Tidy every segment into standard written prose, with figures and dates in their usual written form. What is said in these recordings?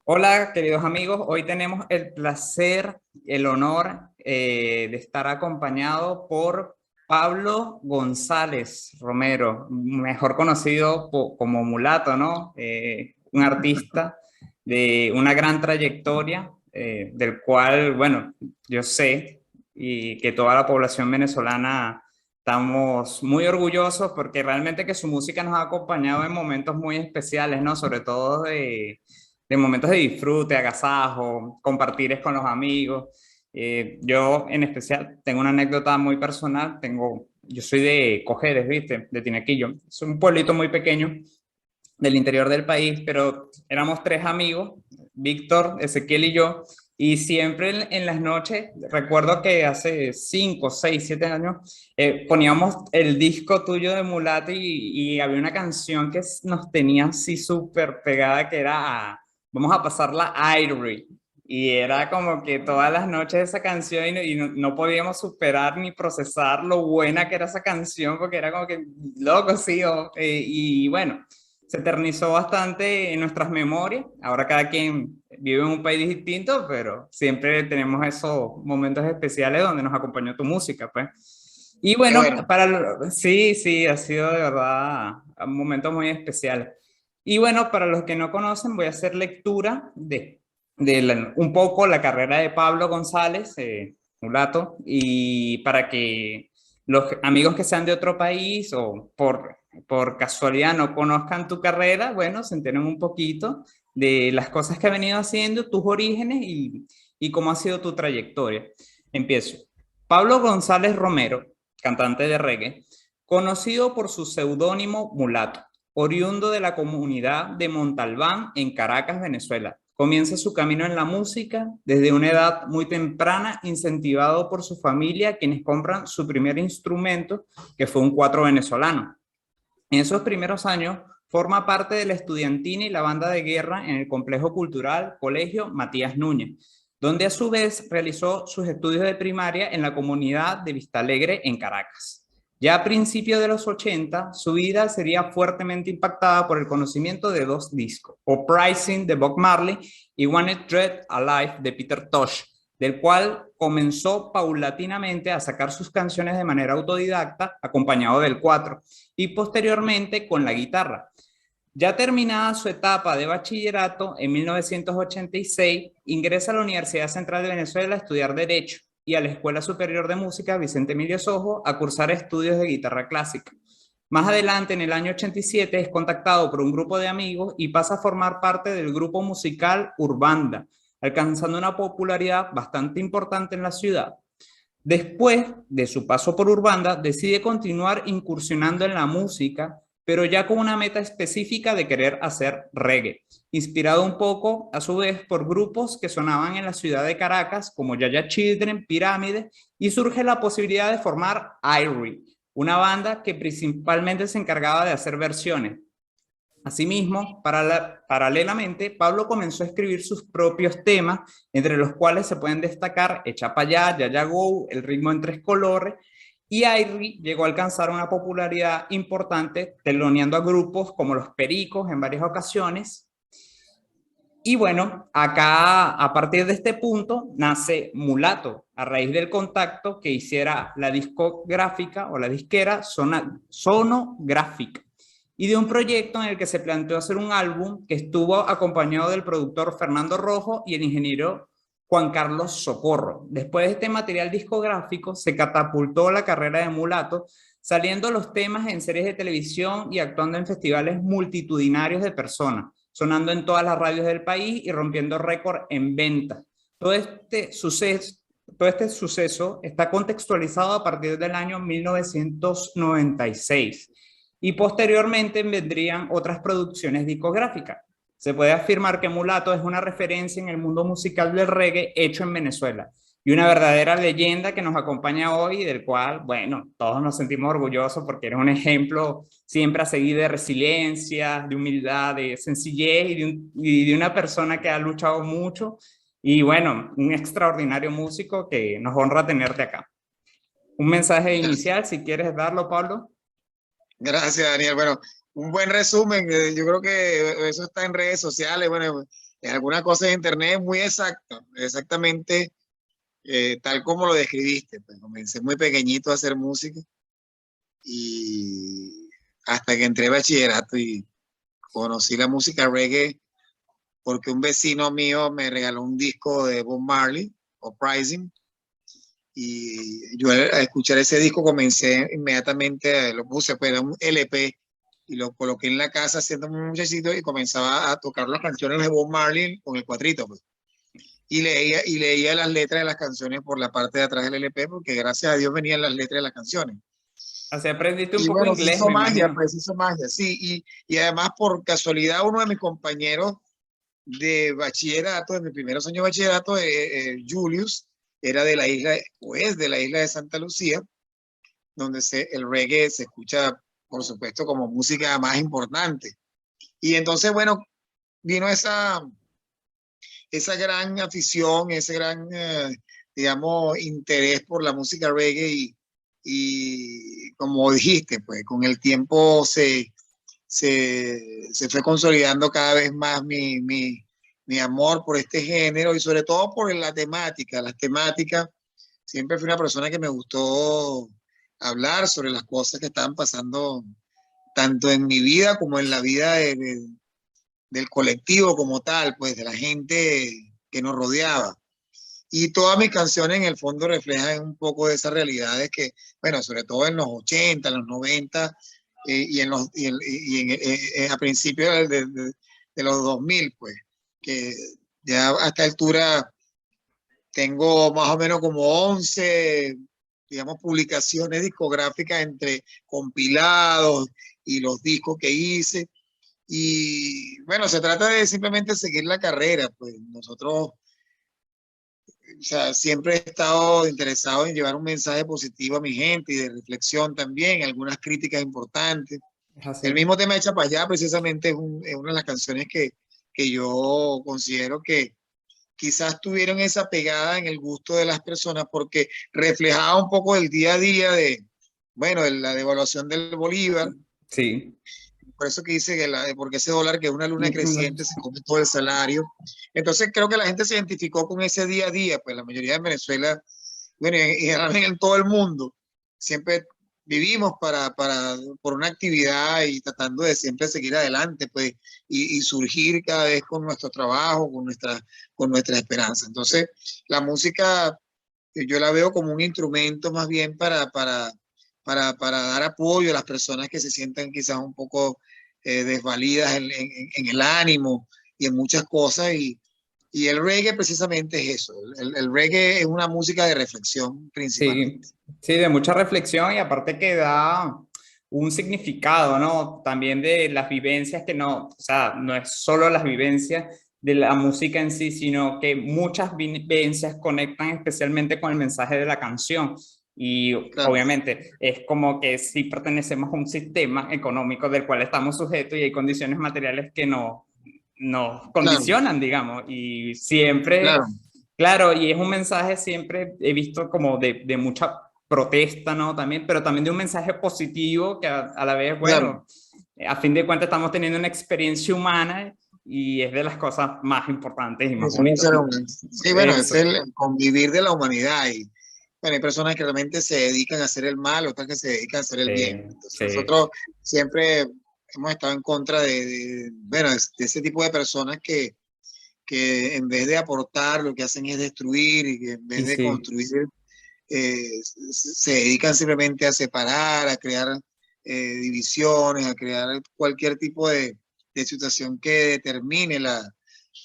Hola, queridos amigos. Hoy tenemos el placer, el honor de estar acompañado por Pablo González Romero, mejor conocido como Mulato, ¿no? Un artista de una gran trayectoria, del cual, bueno, yo sé y que toda la población venezolana estamos muy orgullosos porque realmente que su música nos ha acompañado en momentos muy especiales, ¿no? Sobre todo de momentos de disfrute, agasajo, compartir con los amigos. Yo en especial tengo una anécdota muy personal. Yo soy de Cojedes, ¿viste? De Tinaquillo. Es un pueblito muy pequeño del interior del país, pero éramos tres amigos, Víctor, Ezequiel y yo, y siempre en las noches, recuerdo que hace 5, 6, 7 años, poníamos el disco tuyo de Mulata y había una canción que nos tenía así súper pegada que era vamos a pasarla a Irie. Y era como que todas las noches esa canción y no podíamos superar ni procesar lo buena que era esa canción porque era como que loco, sí, y bueno, se eternizó bastante en nuestras memorias. Ahora cada quien vive en un país distinto, pero siempre tenemos esos momentos especiales donde nos acompañó tu música, pues. Y Qué bueno, bueno. sí, sí, ha sido de verdad un momento muy especial. Y bueno, para los que no conocen, voy a hacer lectura de un poco la carrera de Pablo González, Mulato, y para que los amigos que sean de otro país o por casualidad no conozcan tu carrera, bueno, se enteren un poquito de las cosas que has venido haciendo, tus orígenes y cómo ha sido tu trayectoria. Empiezo. Pablo González Romero, cantante de reggae, conocido por su seudónimo Mulato, oriundo de la comunidad de Montalbán en Caracas, Venezuela. Comienza su camino en la música desde una edad muy temprana, incentivado por su familia, quienes compran su primer instrumento, que fue un cuatro venezolano. En esos primeros años forma parte de la estudiantina y la banda de guerra en el complejo cultural Colegio Matías Núñez, donde a su vez realizó sus estudios de primaria en la comunidad de Vistalegre en Caracas. Ya a principios de los 80, su vida sería fuertemente impactada por el conocimiento de dos discos, Uprising de Bob Marley y Wanted Dread Alive de Peter Tosh, del cual comenzó paulatinamente a sacar sus canciones de manera autodidacta, acompañado del cuatro y posteriormente con la guitarra. Ya terminada su etapa de bachillerato, en 1986 ingresa a la Universidad Central de Venezuela a estudiar Derecho y a la Escuela Superior de Música Vicente Emilio Sojo a cursar estudios de guitarra clásica. Más adelante, en el año 87, es contactado por un grupo de amigos y pasa a formar parte del grupo musical Urbanda, alcanzando una popularidad bastante importante en la ciudad. Después de su paso por Urbanda, decide continuar incursionando en la música, pero ya con una meta específica de querer hacer reggae, inspirado un poco a su vez por grupos que sonaban en la ciudad de Caracas como Yaya Children, Pirámide, y surge la posibilidad de formar Irie, una banda que principalmente se encargaba de hacer versiones. Asimismo, paralelamente, Pablo comenzó a escribir sus propios temas, entre los cuales se pueden destacar Echa pa' allá, Ya Ya Go, El ritmo en tres colores, y Airy llegó a alcanzar una popularidad importante, teloneando a grupos como Los Pericos en varias ocasiones. Y bueno, acá a partir de este punto nace Mulato, a raíz del contacto que hiciera la discográfica o la disquera Sonográfica y de un proyecto en el que se planteó hacer un álbum que estuvo acompañado del productor Fernando Rojo y el ingeniero Juan Carlos Socorro. Después de este material discográfico se catapultó la carrera de Mulato, saliendo los temas en series de televisión y actuando en festivales multitudinarios de personas, sonando en todas las radios del país y rompiendo récord en ventas. Todo este suceso todo este suceso está contextualizado a partir del año 1996 y posteriormente vendrían otras producciones discográficas. Se puede afirmar que Mulato es una referencia en el mundo musical del reggae hecho en Venezuela y una verdadera leyenda que nos acompaña hoy y del cual, bueno, todos nos sentimos orgullosos porque eres un ejemplo siempre a seguir de resiliencia, de humildad, de sencillez y de una persona que ha luchado mucho y bueno, un extraordinario músico que nos honra tenerte acá. Un mensaje inicial, si quieres darlo, Pablo. Gracias, Daniel. Bueno, un buen resumen. Yo creo que eso está en redes sociales. Bueno, alguna cosa de internet muy exacta, exactamente tal como lo describiste. Pues comencé muy pequeñito a hacer música y hasta que entré a bachillerato y conocí la música reggae porque un vecino mío me regaló un disco de Bob Marley, Uprising, y yo al escuchar ese disco comencé inmediatamente, lo puse, pues era un LP, y lo coloqué en la casa siendo un muchachito y comenzaba a tocar las canciones de Bob Marley con el cuatrito, pues. Y leía las letras de las canciones por la parte de atrás del LP, porque gracias a Dios venían las letras de las canciones. Así aprendiste un Y poco bueno, inglés, me imagino. se hizo magia, sí. Y además, por casualidad, uno de mis compañeros de bachillerato, de mi primeros años de bachillerato, Julius, era de la isla, o es de la isla de Santa Lucía, donde el reggae se escucha, por supuesto, como música más importante. Y entonces, bueno, vino esa gran afición, ese gran, digamos, interés por la música reggae y como dijiste, pues con el tiempo se fue consolidando cada vez más mi amor por este género y sobre todo por la temática. Las temáticas, siempre fui una persona que me gustó hablar sobre las cosas que estaban pasando tanto en mi vida como en la vida del colectivo como tal, pues de la gente que nos rodeaba. Y todas mis canciones en el fondo reflejan un poco de esas realidades que, bueno, sobre todo en los 80, en los 90 a principios de los 2000, pues, que ya a esta altura tengo más o menos como 11, digamos, publicaciones discográficas entre compilados y los discos que hice. Y bueno, se trata de simplemente seguir la carrera, pues nosotros, o sea, siempre he estado interesado en llevar un mensaje positivo a mi gente y de reflexión también, algunas críticas importantes. Es El así. mismo tema Echa para allá precisamente es una de las canciones que yo considero que quizás tuvieron esa pegada en el gusto de las personas porque reflejaba un poco el día a día de, bueno, de la devaluación del bolívar. Sí. Por eso que dice que porque ese dólar que es una luna creciente se come todo el salario. Entonces creo que la gente se identificó con ese día a día, pues la mayoría en Venezuela, bueno, y en todo el mundo, siempre vivimos por una actividad y tratando de siempre seguir adelante, pues, y surgir cada vez con nuestro trabajo, con nuestra esperanza. Entonces, la música yo la veo como un instrumento más bien para dar apoyo a las personas que se sientan quizás un poco desvalidas en el ánimo y en muchas cosas. Y el reggae precisamente es eso. El reggae es una música de reflexión Sí, principalmente. sí, de mucha reflexión y aparte que da un significado, ¿no? También de las vivencias que no, o sea, no es solo las vivencias de la música en sí, sino que muchas vivencias conectan especialmente con el mensaje de la canción. Y Claro, obviamente es como que si pertenecemos a un sistema económico del cual estamos sujetos y hay condiciones materiales que nos claro, condicionan, digamos, y siempre. claro, Claro, y es un mensaje siempre he visto como de mucha protesta, ¿no? También, pero también de un mensaje positivo que a la vez, claro. bueno, a fin de cuentas estamos teniendo una experiencia humana y es de las cosas más importantes y más Eso no bonitas. será sí, bueno, es Eso, el convivir de la humanidad. Y bueno, hay personas que realmente se dedican a hacer el mal, otras que se dedican a hacer el bien. Entonces sí, nosotros siempre hemos estado en contra bueno, de ese tipo de personas que en vez de aportar lo que hacen es destruir y que en y vez de sí, construir se dedican simplemente a separar, a crear divisiones, a crear cualquier tipo de situación que determine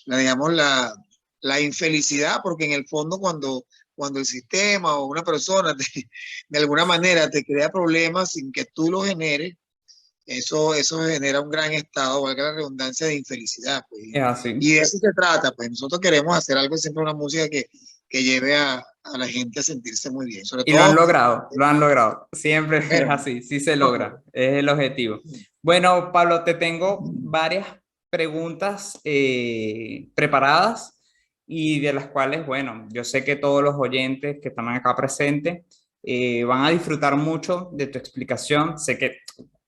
digamos, la infelicidad, porque en el fondo cuando el sistema o una persona de alguna manera te crea problemas sin que tú los generes, eso genera un gran estado, valga la redundancia, de infelicidad. Pues. es así. Y de eso se trata, pues nosotros queremos hacer algo, siempre una música que lleve a la gente a sentirse muy bien. Sobre Y lo han todo, logrado, lo han logrado. Siempre es bueno, así, sí se logra, es el objetivo. Bueno, Pablo, te tengo varias preguntas preparadas y de las cuales, bueno, yo sé que todos los oyentes que están acá presentes van a disfrutar mucho de tu explicación. Sé que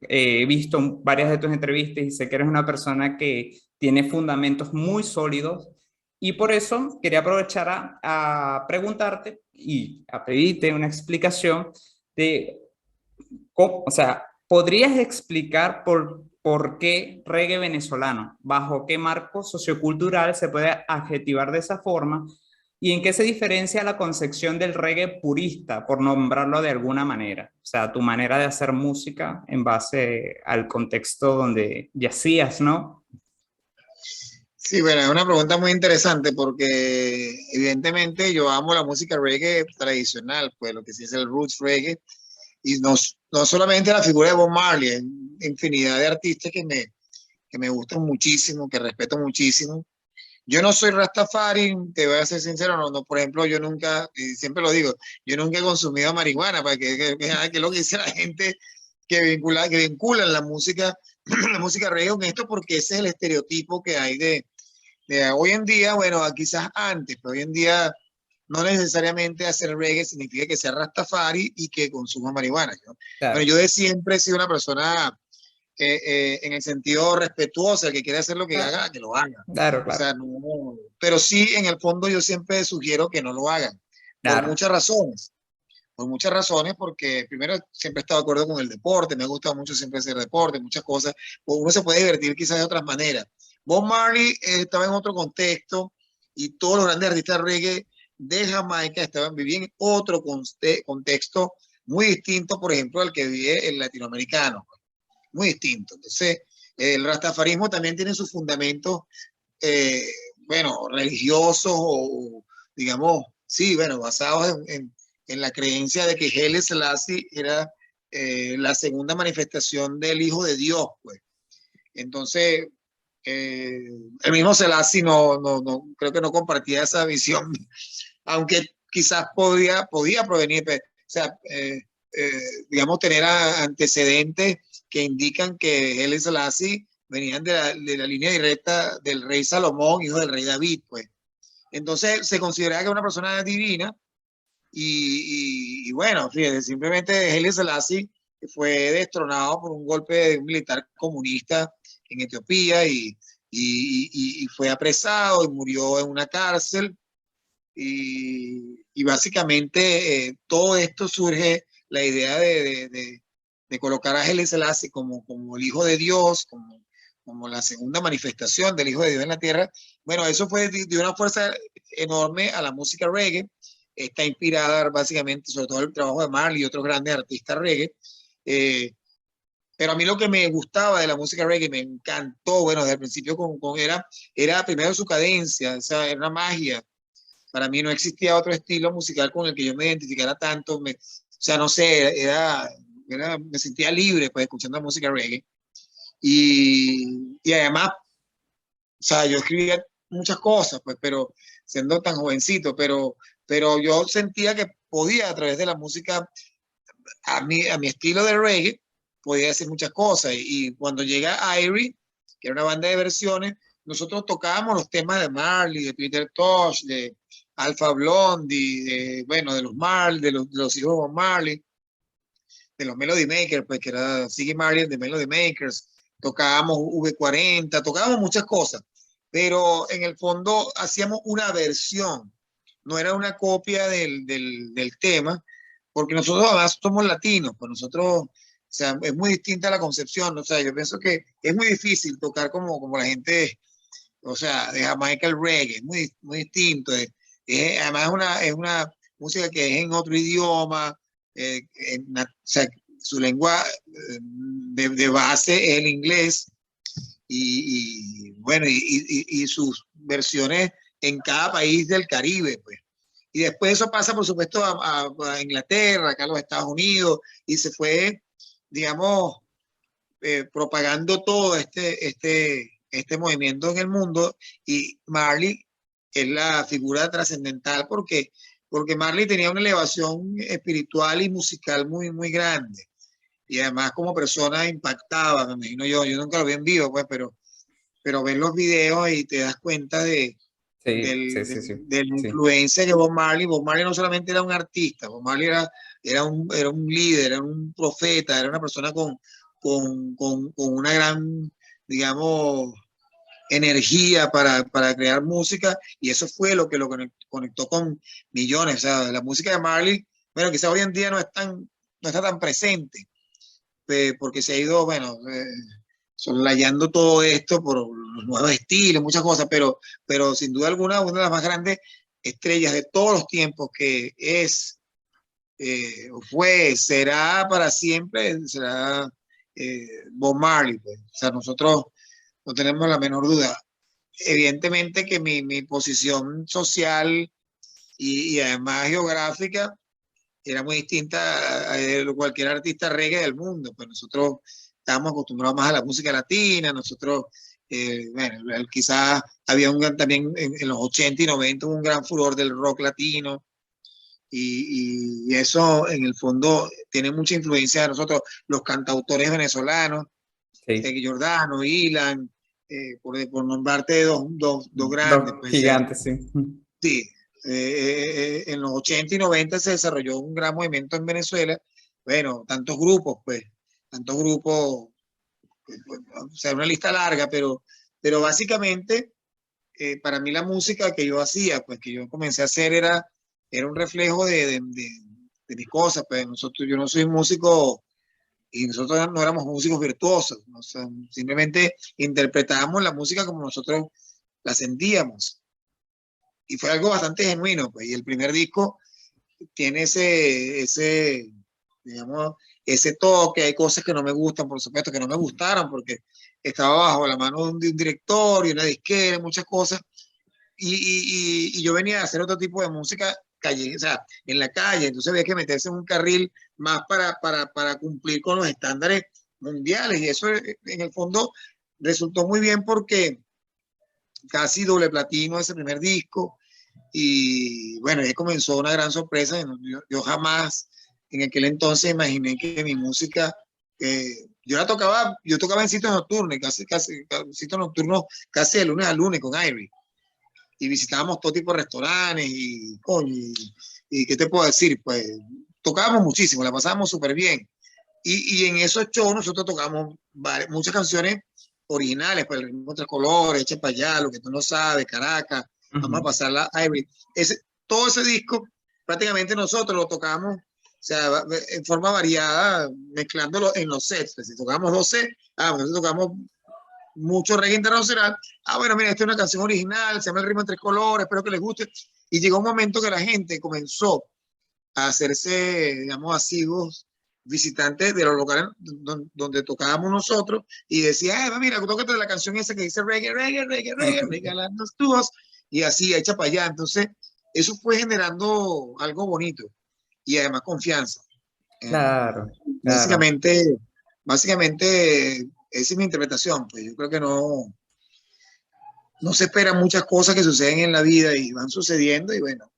he visto varias de tus entrevistas y sé que eres una persona que tiene fundamentos muy sólidos y por eso quería aprovechar a preguntarte y a pedirte una explicación de cómo, o sea, ¿podrías explicar por qué reggae venezolano? ¿Bajo qué marco sociocultural se puede adjetivar de esa forma? ¿Y en qué se diferencia la concepción del reggae purista, por nombrarlo de alguna manera? O sea, tu manera de hacer música en base al contexto donde yacías, ¿no? Sí, bueno, es una pregunta muy interesante porque evidentemente yo amo la música reggae tradicional, pues lo que sí es el roots reggae, y no solamente la figura de Bob Marley, hay infinidad de artistas que me gustan muchísimo, que respeto muchísimo. Yo no soy Rastafari, te voy a ser sincero, por ejemplo, yo nunca, y siempre lo digo, yo nunca he consumido marihuana, para que es lo que dice la gente que vinculan la música, la música reggae con esto, porque ese es el estereotipo que hay de hoy en día, bueno, quizás antes, pero hoy en día no necesariamente hacer reggae significa que sea Rastafari y que consuma marihuana. Bueno, Claro, yo de siempre he sido una persona en el sentido respetuoso, el que quiere hacer lo que claro, haga, que lo haga. claro, O sea, claro, no, pero sí, en el fondo yo siempre sugiero que no lo hagan, por claro, muchas razones. Por muchas razones, porque primero siempre he estado de acuerdo con el deporte, me ha gustado mucho siempre hacer deporte, muchas cosas. Uno se puede divertir quizás de otras maneras. Bob Marley estaba en otro contexto y todos los grandes artistas de reggae de Jamaica vivían en otro contexto muy distinto, por ejemplo, al que vive el latinoamericano, muy distinto. Entonces, el rastafarismo también tiene sus fundamentos, eh, bueno, religiosos o, digamos, sí, bueno, basados en la creencia de que Haile Selassie era la segunda manifestación del Hijo de Dios, pues. Entonces, eh, el mismo Selassie creo que no compartía esa visión, aunque quizás podía provenir, o sea, digamos, tener antecedentes que indican que Haile Selassie venían de la línea directa del rey Salomón, hijo del rey David, pues. Entonces se consideraba que era una persona divina y bueno, fíjate, simplemente Haile Selassie fue destronado por un golpe de un militar comunista en Etiopía y fue apresado y murió en una cárcel y básicamente todo esto surge la idea de colocar a Haile Selassie como el Hijo de Dios, como la segunda manifestación del Hijo de Dios en la tierra. Bueno, eso fue de una fuerza enorme a la música reggae. Está inspirada básicamente sobre todo el trabajo de Marley y otros grandes artistas reggae. Eh, pero a mí lo que me gustaba de la música reggae, me encantó, bueno, desde el principio era primero su cadencia, o sea, era una magia. Para mí no existía otro estilo musical con el que yo me identificara tanto. O sea, no sé, me sentía libre pues escuchando música reggae. Y además, o sea, yo escribía muchas cosas, pues, pero siendo tan jovencito, pero yo sentía que podía a través de la música, a mi estilo de reggae, podía hacer muchas cosas. Y cuando llega Irie, que era una banda de versiones, nosotros tocábamos los temas de Marley, de Peter Tosh, de Alpha Blondie, bueno, de los Marley, de los hijos de Marley, de los Melody Makers, pues que era Siggy Marley de Melody Makers, tocábamos V40, tocábamos muchas cosas, pero en el fondo hacíamos una versión, no era una copia del tema, porque nosotros además somos latinos, pues nosotros, o sea, es muy distinta la concepción, o sea, yo pienso que es muy difícil tocar como la gente, o sea, de Jamaica el reggae, es muy distinto, además es una música que es en otro idioma, o sea, su lengua de base es el inglés bueno, y sus versiones en cada país del Caribe, pues. Y después eso pasa, por supuesto, a Inglaterra, acá a los Estados Unidos, y se fue, digamos, propagando todo este movimiento en el mundo. Y Marley es la figura trascendental porque Marley tenía una elevación espiritual y musical muy grande. Y además como persona impactaba, me imagino yo nunca lo vi en vivo, pues, pero ves los videos y te das cuenta sí, sí, sí, sí, de la sí. influencia que Bob Marley no solamente era un artista, Bob Marley era un líder, era un profeta, era una persona con una gran, digamos, energía para crear música, y eso fue lo que lo conectó con millones. O sea, la música de Marley, bueno, quizá hoy en día no está tan presente, porque se ha ido, bueno, soslayando todo esto por los nuevos estilos, muchas cosas, pero sin duda alguna, una de las más grandes estrellas de todos los tiempos que fue, será para siempre, será Bob Marley. Pues. O sea, nosotros no tenemos la menor duda. Evidentemente que mi posición social y además geográfica era muy distinta a cualquier artista reggae del mundo. Pues nosotros estábamos acostumbrados más a la música latina, nosotros, bueno, quizás había también en los 80 y 90 un gran furor del rock latino, y eso en el fondo tiene mucha influencia de nosotros, los cantautores venezolanos, Sí. Giordano, Ilan, por nombrarte dos grandes. Dos Pues, gigantes, sí. sí, en los 80 y 90 se desarrolló un gran movimiento en Venezuela. Bueno, tantos grupos, o sea, una lista larga, pero básicamente para mí la música que yo hacía, pues que yo comencé a hacer era un reflejo de mis cosas. Pues yo no soy músico y nosotros no éramos músicos virtuosos, ¿no? O sea, simplemente interpretábamos la música como nosotros la sentíamos. Y fue algo bastante genuino, pues. Y el primer disco tiene digamos, ese toque. Hay cosas que no me gustan, por supuesto, que no me gustaron, porque estaba bajo la mano de un director y una disquera, muchas cosas. Y yo venía a hacer otro tipo de música calle, o sea, en la calle, entonces había que meterse en un carril más para cumplir con los estándares mundiales. Y eso en el fondo resultó muy bien porque casi doble platino ese primer disco. Y bueno, ahí comenzó una gran sorpresa. Yo jamás en aquel entonces imaginé que mi música, yo tocaba en sitios nocturnos, sitios nocturnos casi de lunes a lunes con Irie. Y visitábamos todo tipo de restaurantes y ¿qué te puedo decir? Pues tocábamos muchísimo, la pasábamos súper bien. Y en esos shows nosotros tocamos muchas canciones originales, pues el ritmo Tres Colores, Eche para allá, Lo que tú no sabes, Caracas, vamos a pasarla a Ivory. Todo ese disco prácticamente nosotros lo tocamos, o sea, en forma variada, mezclándolo en los sets. Pues, si tocamos 12, nosotros tocamos mucho reggae internacional. Bueno, mira, esta es una canción original, se llama El ritmo en Tres Colores, espero que les guste. Y llegó un momento que la gente comenzó a hacerse, digamos, asiduos visitantes de los locales donde tocábamos nosotros, y decía, mira, tócate la canción esa que dice reggae, reggae, reggae, reggae, regalando tubos, y así, echa para allá. Entonces, eso fue generando algo bonito y además confianza. Claro, claro. Básicamente, básicamente, esa es mi interpretación. Pues yo creo que no se esperan muchas cosas que suceden en la vida y van sucediendo, y bueno,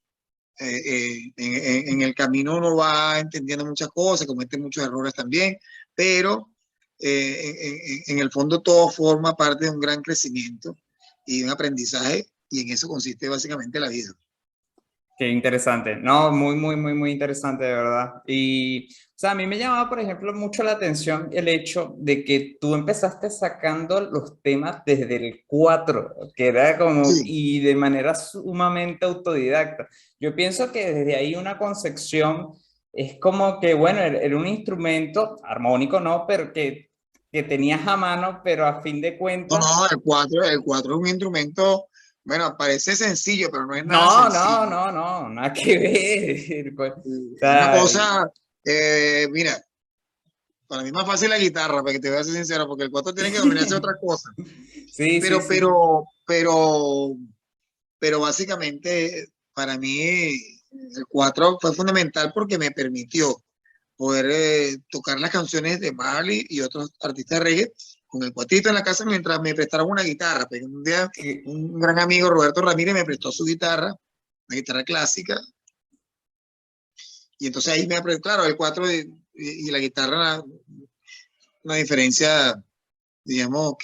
en el camino uno va entendiendo muchas cosas, comete muchos errores también, pero en el fondo todo forma parte de un gran crecimiento y un aprendizaje, y en eso consiste básicamente la vida. Qué interesante. No, muy, muy, muy, muy interesante, de verdad. Y, o sea, a mí me llamaba, por ejemplo, mucho la atención el hecho de que tú empezaste sacando los temas desde el 4, que era como, Sí, y de manera sumamente autodidacta. Yo pienso que desde ahí una concepción es como que, bueno, era un instrumento armónico, ¿no? Pero que tenías a mano, pero a fin de no, cuentas. no, el cuatro es un instrumento, bueno, parece sencillo, pero no es nada No, no, sencillo. no, no, nada que ver. Pues, o Es una sea, cosa, mira, para mí es más fácil la guitarra, para que te voy a ser sincero, porque el cuatro tiene que dominarse otra cosa. sí, sí, Pero, sí. pero, pero, pero básicamente para mí el 4 fue fundamental porque me permitió poder tocar las canciones de Marley y otros artistas de reggae con el cuatrito en la casa mientras me prestaron una guitarra. Pero un día un gran amigo, Roberto Ramírez, me prestó su guitarra, una guitarra clásica, y entonces ahí me aprendí, claro, el 4 y la guitarra, una diferencia, digamos,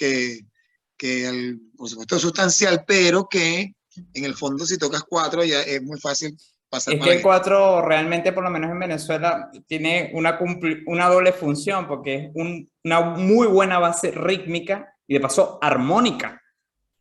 por supuesto es sustancial, pero que en el fondo si tocas 4 ya es muy fácil pasar Es para que la el guitarra. 4 realmente, por lo menos en Venezuela, tiene una doble función, porque es una muy buena base rítmica y de paso armónica.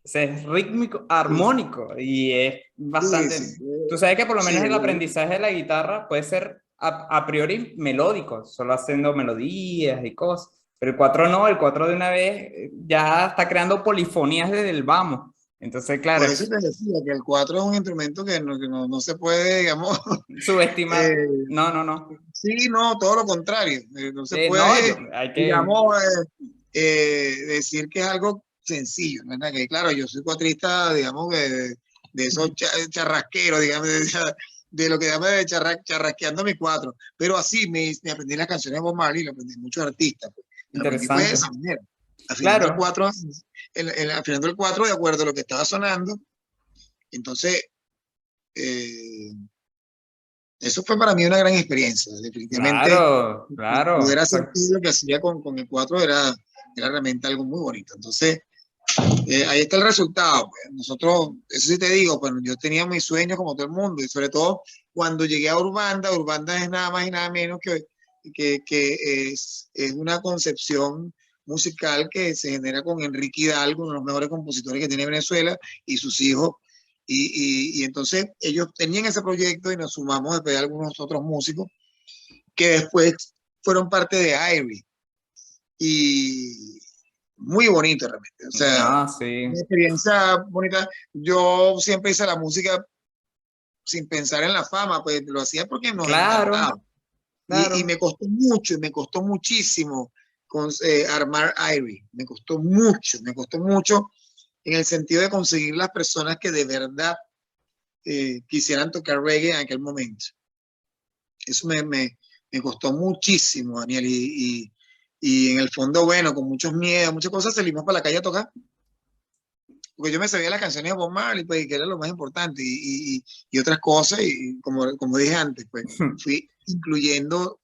ese es rítmico, armónico y es Sí, bastante... sí, Tú sabes que por lo menos sí, el aprendizaje de la guitarra puede ser a priori melódico, solo haciendo melodías y cosas, pero el 4 no, el 4 de una vez ya está creando polifonías desde el vamos. Entonces, claro, por eso es te decía que el 4 es un instrumento que no se puede, digamos, eh, subestimar. No, no, no. sí, no, todo lo contrario. No se No, puede, hay que... digamos, decir que es algo sencillo, ¿verdad? Que claro, yo soy cuatrista, digamos, de esos charrasqueros, digamos, de lo que llaman de charrasqueando mi cuatro. Pero así me aprendí las canciones de Bob Marley, lo aprendí muchos artistas. Pues. Me lo aprendí fue de Interesante. esa manera, afinando el Claro, cuatro, afinando el cuatro de acuerdo a lo que estaba sonando. Entonces, eh, eso fue para mí una gran experiencia. Definitivamente, claro, poder claro. hacer todo lo que hacía con el 4 era realmente algo muy bonito. Entonces, ahí está el resultado. Pues. Nosotros, eso sí te digo, pues yo tenía mis sueños como todo el mundo, y sobre todo cuando llegué a Urbanda, Urbanda es nada más y nada menos que es una concepción musical que se genera con Enrique Hidalgo, uno de los mejores compositores que tiene Venezuela, y sus hijos. Y entonces ellos tenían ese proyecto y nos sumamos después de algunos otros músicos que después fueron parte de Irie. Y muy bonito realmente. O sea, No, sí. una experiencia bonita. Yo siempre hice la música sin pensar en la fama, pues lo hacía porque nos encantaba. Claro, Y claro. me costó mucho, y me costó muchísimo armar Irie. Me costó mucho en el sentido de conseguir las personas que de verdad quisieran tocar reggae en aquel momento. Eso me costó muchísimo, Daniel. Y en el fondo, bueno, con muchos miedos, muchas cosas, salimos para la calle a tocar. Porque yo me sabía las canciones de Bob Marley, pues, que era lo más importante, y otras cosas, y como dije antes, pues,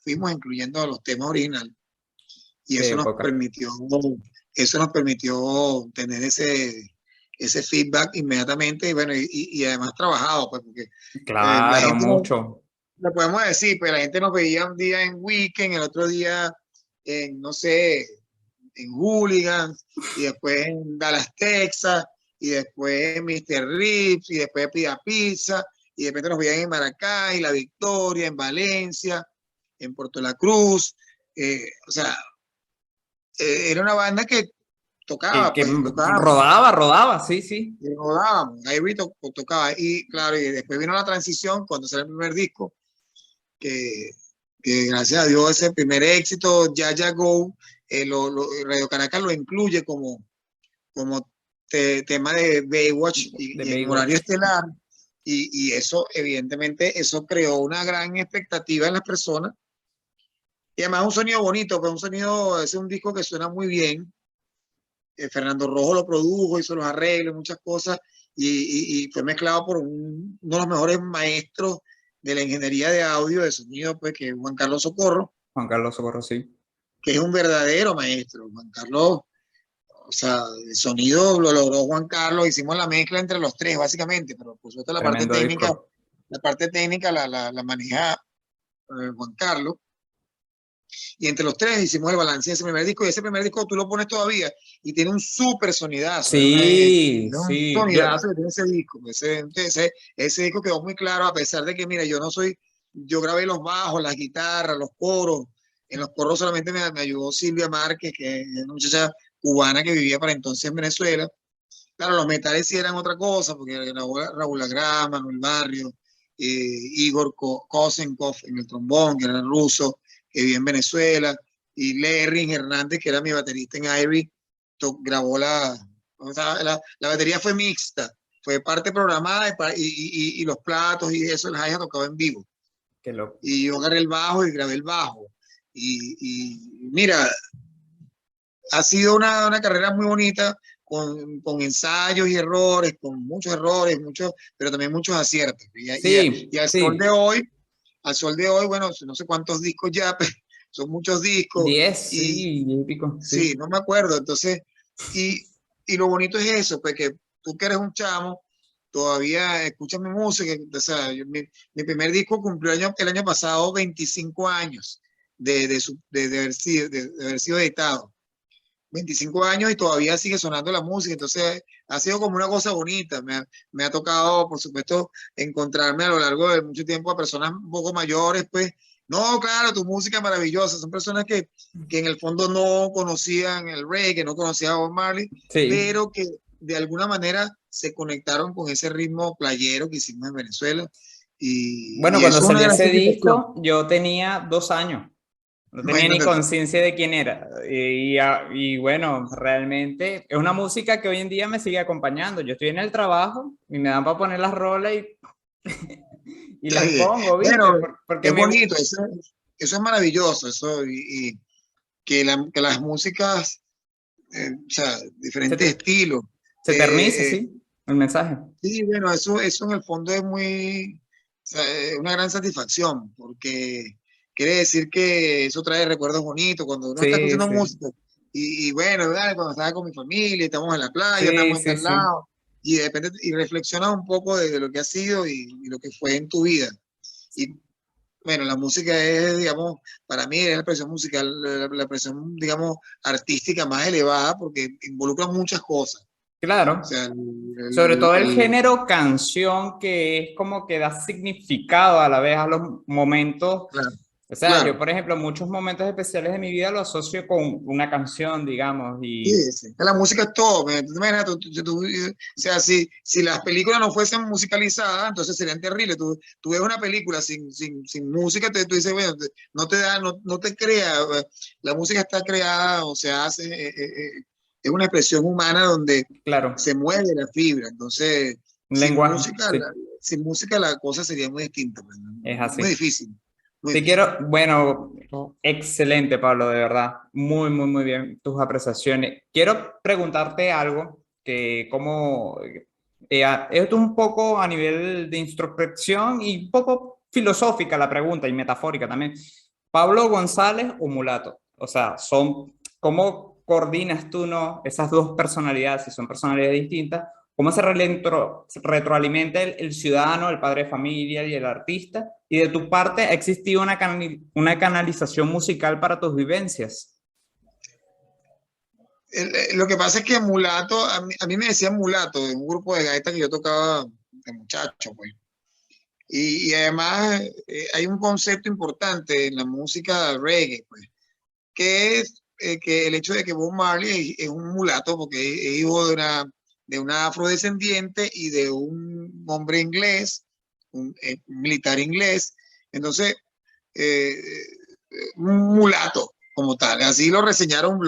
fuimos incluyendo los temas originales, y Qué época. eso nos permitió tener ese feedback inmediatamente, y bueno, y además trabajado, pues, porque la Claro, gente no, mucho. lo podemos decir, pues la gente nos veía un día en Weekend, el otro día en, no sé, en Hooligans, y después en Dallas, Texas, y después en Mr. Rips, y después Pida Pizza, y de repente nos veían en Maracay, La Victoria, en Valencia, en Puerto La Cruz. O sea, era una banda que tocaba, Que pues, tocábamos, rodaba, rodaba, sí, sí. y rodábamos, ahí tocaba, y claro, y después vino la transición cuando salió el primer disco, que, que gracias a Dios ese primer éxito, Ya Ya Go, Radio Caracas lo incluye como tema de Baywatch De y en horario Baywatch. estelar, y eso evidentemente eso creó una gran expectativa en las personas, y además un sonido bonito, pues un sonido, es un disco que suena muy bien. Fernando Rojo lo produjo, hizo los arreglos, muchas cosas, y fue mezclado por uno de los mejores maestros de la ingeniería de audio, de sonido, pues, que es Juan Carlos Socorro, Juan Carlos Socorro, sí. que es un verdadero maestro. Juan Carlos, o sea, el sonido lo logró Juan Carlos, hicimos la mezcla entre los tres, básicamente, pero por supuesto Tremendo disco. la parte técnica la maneja Juan Carlos. Y entre los tres hicimos el balance de ese primer disco, y ese primer disco tú lo pones todavía y tiene un súper sonidazo, Sí, es un sí. sonidazo que tiene ese disco. Ese disco quedó muy claro, a pesar de que, mira, yo grabé los bajos, las guitarras, los coros. En los coros solamente me ayudó Silvia Márquez, que es una muchacha cubana que vivía para entonces en Venezuela. Claro, los metales sí eran otra cosa, porque Raúl Agrama, Manuel Barrio, Igor Kosenkov en el trombón, que era ruso, que vivía en Venezuela, y Larry Hernández, que era mi baterista en Irie, grabó o sea, la batería fue mixta, fue parte programada y los platos y eso las haya tocado en vivo. Qué loco. Y yo agarré el bajo y grabé el bajo. Mira, ha sido una carrera muy bonita, con ensayos y errores, con muchos errores, pero también muchos aciertos. Sí, Y sí. al sol de hoy, bueno, no sé cuántos discos ya, pero son muchos discos, 10, y sí, 10 y pico, sí, sí. no me acuerdo. Entonces, y, y lo bonito es eso, pues que tú que eres un chamo, todavía escuchas mi música. O sea, mi primer disco cumplió el año pasado 25 años de haber sido editado. 25 años y todavía sigue sonando la música, entonces ha sido como una cosa bonita. Me ha tocado, por supuesto, encontrarme a lo largo de mucho tiempo a personas un poco mayores, pues, no, claro, tu música es maravillosa, son personas que en el fondo no conocían el reggae, que no conocían a Bob Marley, Sí. pero que de alguna manera se conectaron con ese ritmo playero que hicimos en Venezuela Bueno, y cuando eso es una salió gran ese satisfacción. disco, yo tenía 2 años. No tenía ni Imagínate tú. conciencia de quién era. Y bueno, realmente es una música que hoy en día me sigue acompañando. Yo estoy en el trabajo y me dan para poner las rolas y Está las bien. pongo, ¿viste? Bueno, Porque es me bonito, eso es maravilloso, eso, y que las músicas, o sea, se, diferentes te- estilos. se eterniza, eh, ¿sí? El mensaje. sí, bueno, eso en el fondo es muy, o sea, una gran satisfacción, porque quiere decir que eso trae recuerdos bonitos cuando uno está Sí, escuchando sí. música. Y bueno, ¿verdad? Cuando estaba con mi familia, estamos en la playa, Sí, estamos en sí, tal sí. lado, y de repente y reflexionas un poco de lo que ha sido y lo que fue en tu vida. Y bueno, la música es, digamos, para mí es la expresión musical, la expresión, digamos, artística más elevada porque involucra muchas cosas. O Claro. sea, Sobre todo el género canción, que es como que da significado a la vez a los momentos. claro, O sea, yo, claro. por ejemplo, muchos momentos especiales de mi vida lo asocio con una canción, digamos, y Sí, sí. La música es todo. ¿Me entiendes? O sea, si las películas no fuesen musicalizadas, entonces serían terribles. Tú ves una película sin música, tú dices, bueno, no te da, no te crea. La música está creada o se hace, es una expresión humana donde claro, se mueve la fibra. Entonces, un lenguaje, sí, sin música la cosa sería muy distinta, pues, es muy así. difícil, muy Te difícil. quiero, bueno, excelente, Pablo, de verdad. Muy, muy, muy bien tus apreciaciones. Quiero preguntarte algo que como, esto un poco a nivel de introspección y un poco filosófica la pregunta y metafórica también. ¿Pablo González o Mulato? O sea, ¿cómo coordinas tú, no, esas dos personalidades, si son personalidades distintas? ¿Cómo se retroalimenta el ciudadano, el padre de familia y el artista? Y de tu parte, ¿ha existido una canalización musical para tus vivencias? Lo que pasa es que mulato, a mí me decían mulato de un grupo de gaitas que yo tocaba de muchacho, pues. Y además hay un concepto importante en la música reggae, pues, que es que el hecho de que Bob Marley es un mulato porque es hijo de una afrodescendiente y de un hombre inglés, un militar inglés. Entonces, eh, un mulato como tal. Así lo reseñaron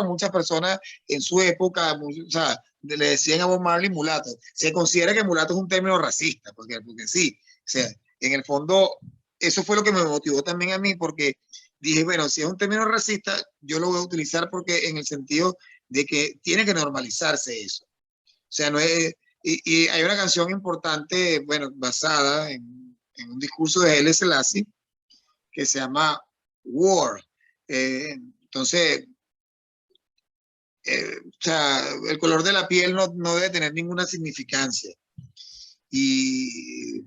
muchas personas en su época, o sea, le decían a Bob Marley mulato. Se considera que mulato es un término racista, porque sí, o sea, en el fondo, eso fue lo que me motivó también a mí, porque dije, bueno, si es un término racista, yo lo voy a utilizar porque en el sentido de que tiene que normalizarse eso. O sea, no es, y hay una canción importante, bueno, basada en un discurso de Haile Selassie, que se llama War. Entonces, o sea, el color de la piel no debe tener ninguna significancia. Y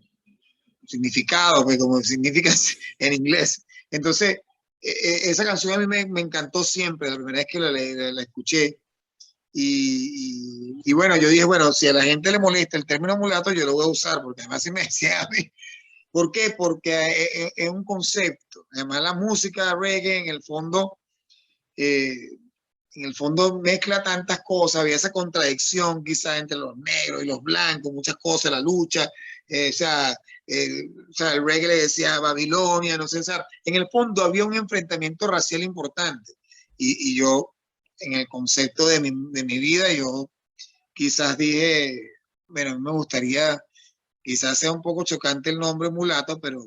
significado, pues como significa en inglés. Entonces, esa canción a mí me encantó siempre, la primera vez que la escuché. Y bueno, yo dije, bueno, si a la gente le molesta el término mulato, yo lo voy a usar, porque además si me decía a mí, ¿por qué? Porque es un concepto. Además, la música reggae eh, en el fondo mezcla tantas cosas, había esa contradicción quizás entre los negros y los blancos, muchas cosas, la lucha, o sea, el reggae le decía Babilonia, no sé, o sea, en el fondo había un enfrentamiento racial importante. Y yo, en el concepto de mi vida, yo quizás dije, bueno, a mí me gustaría, quizás sea un poco chocante el nombre mulato, pero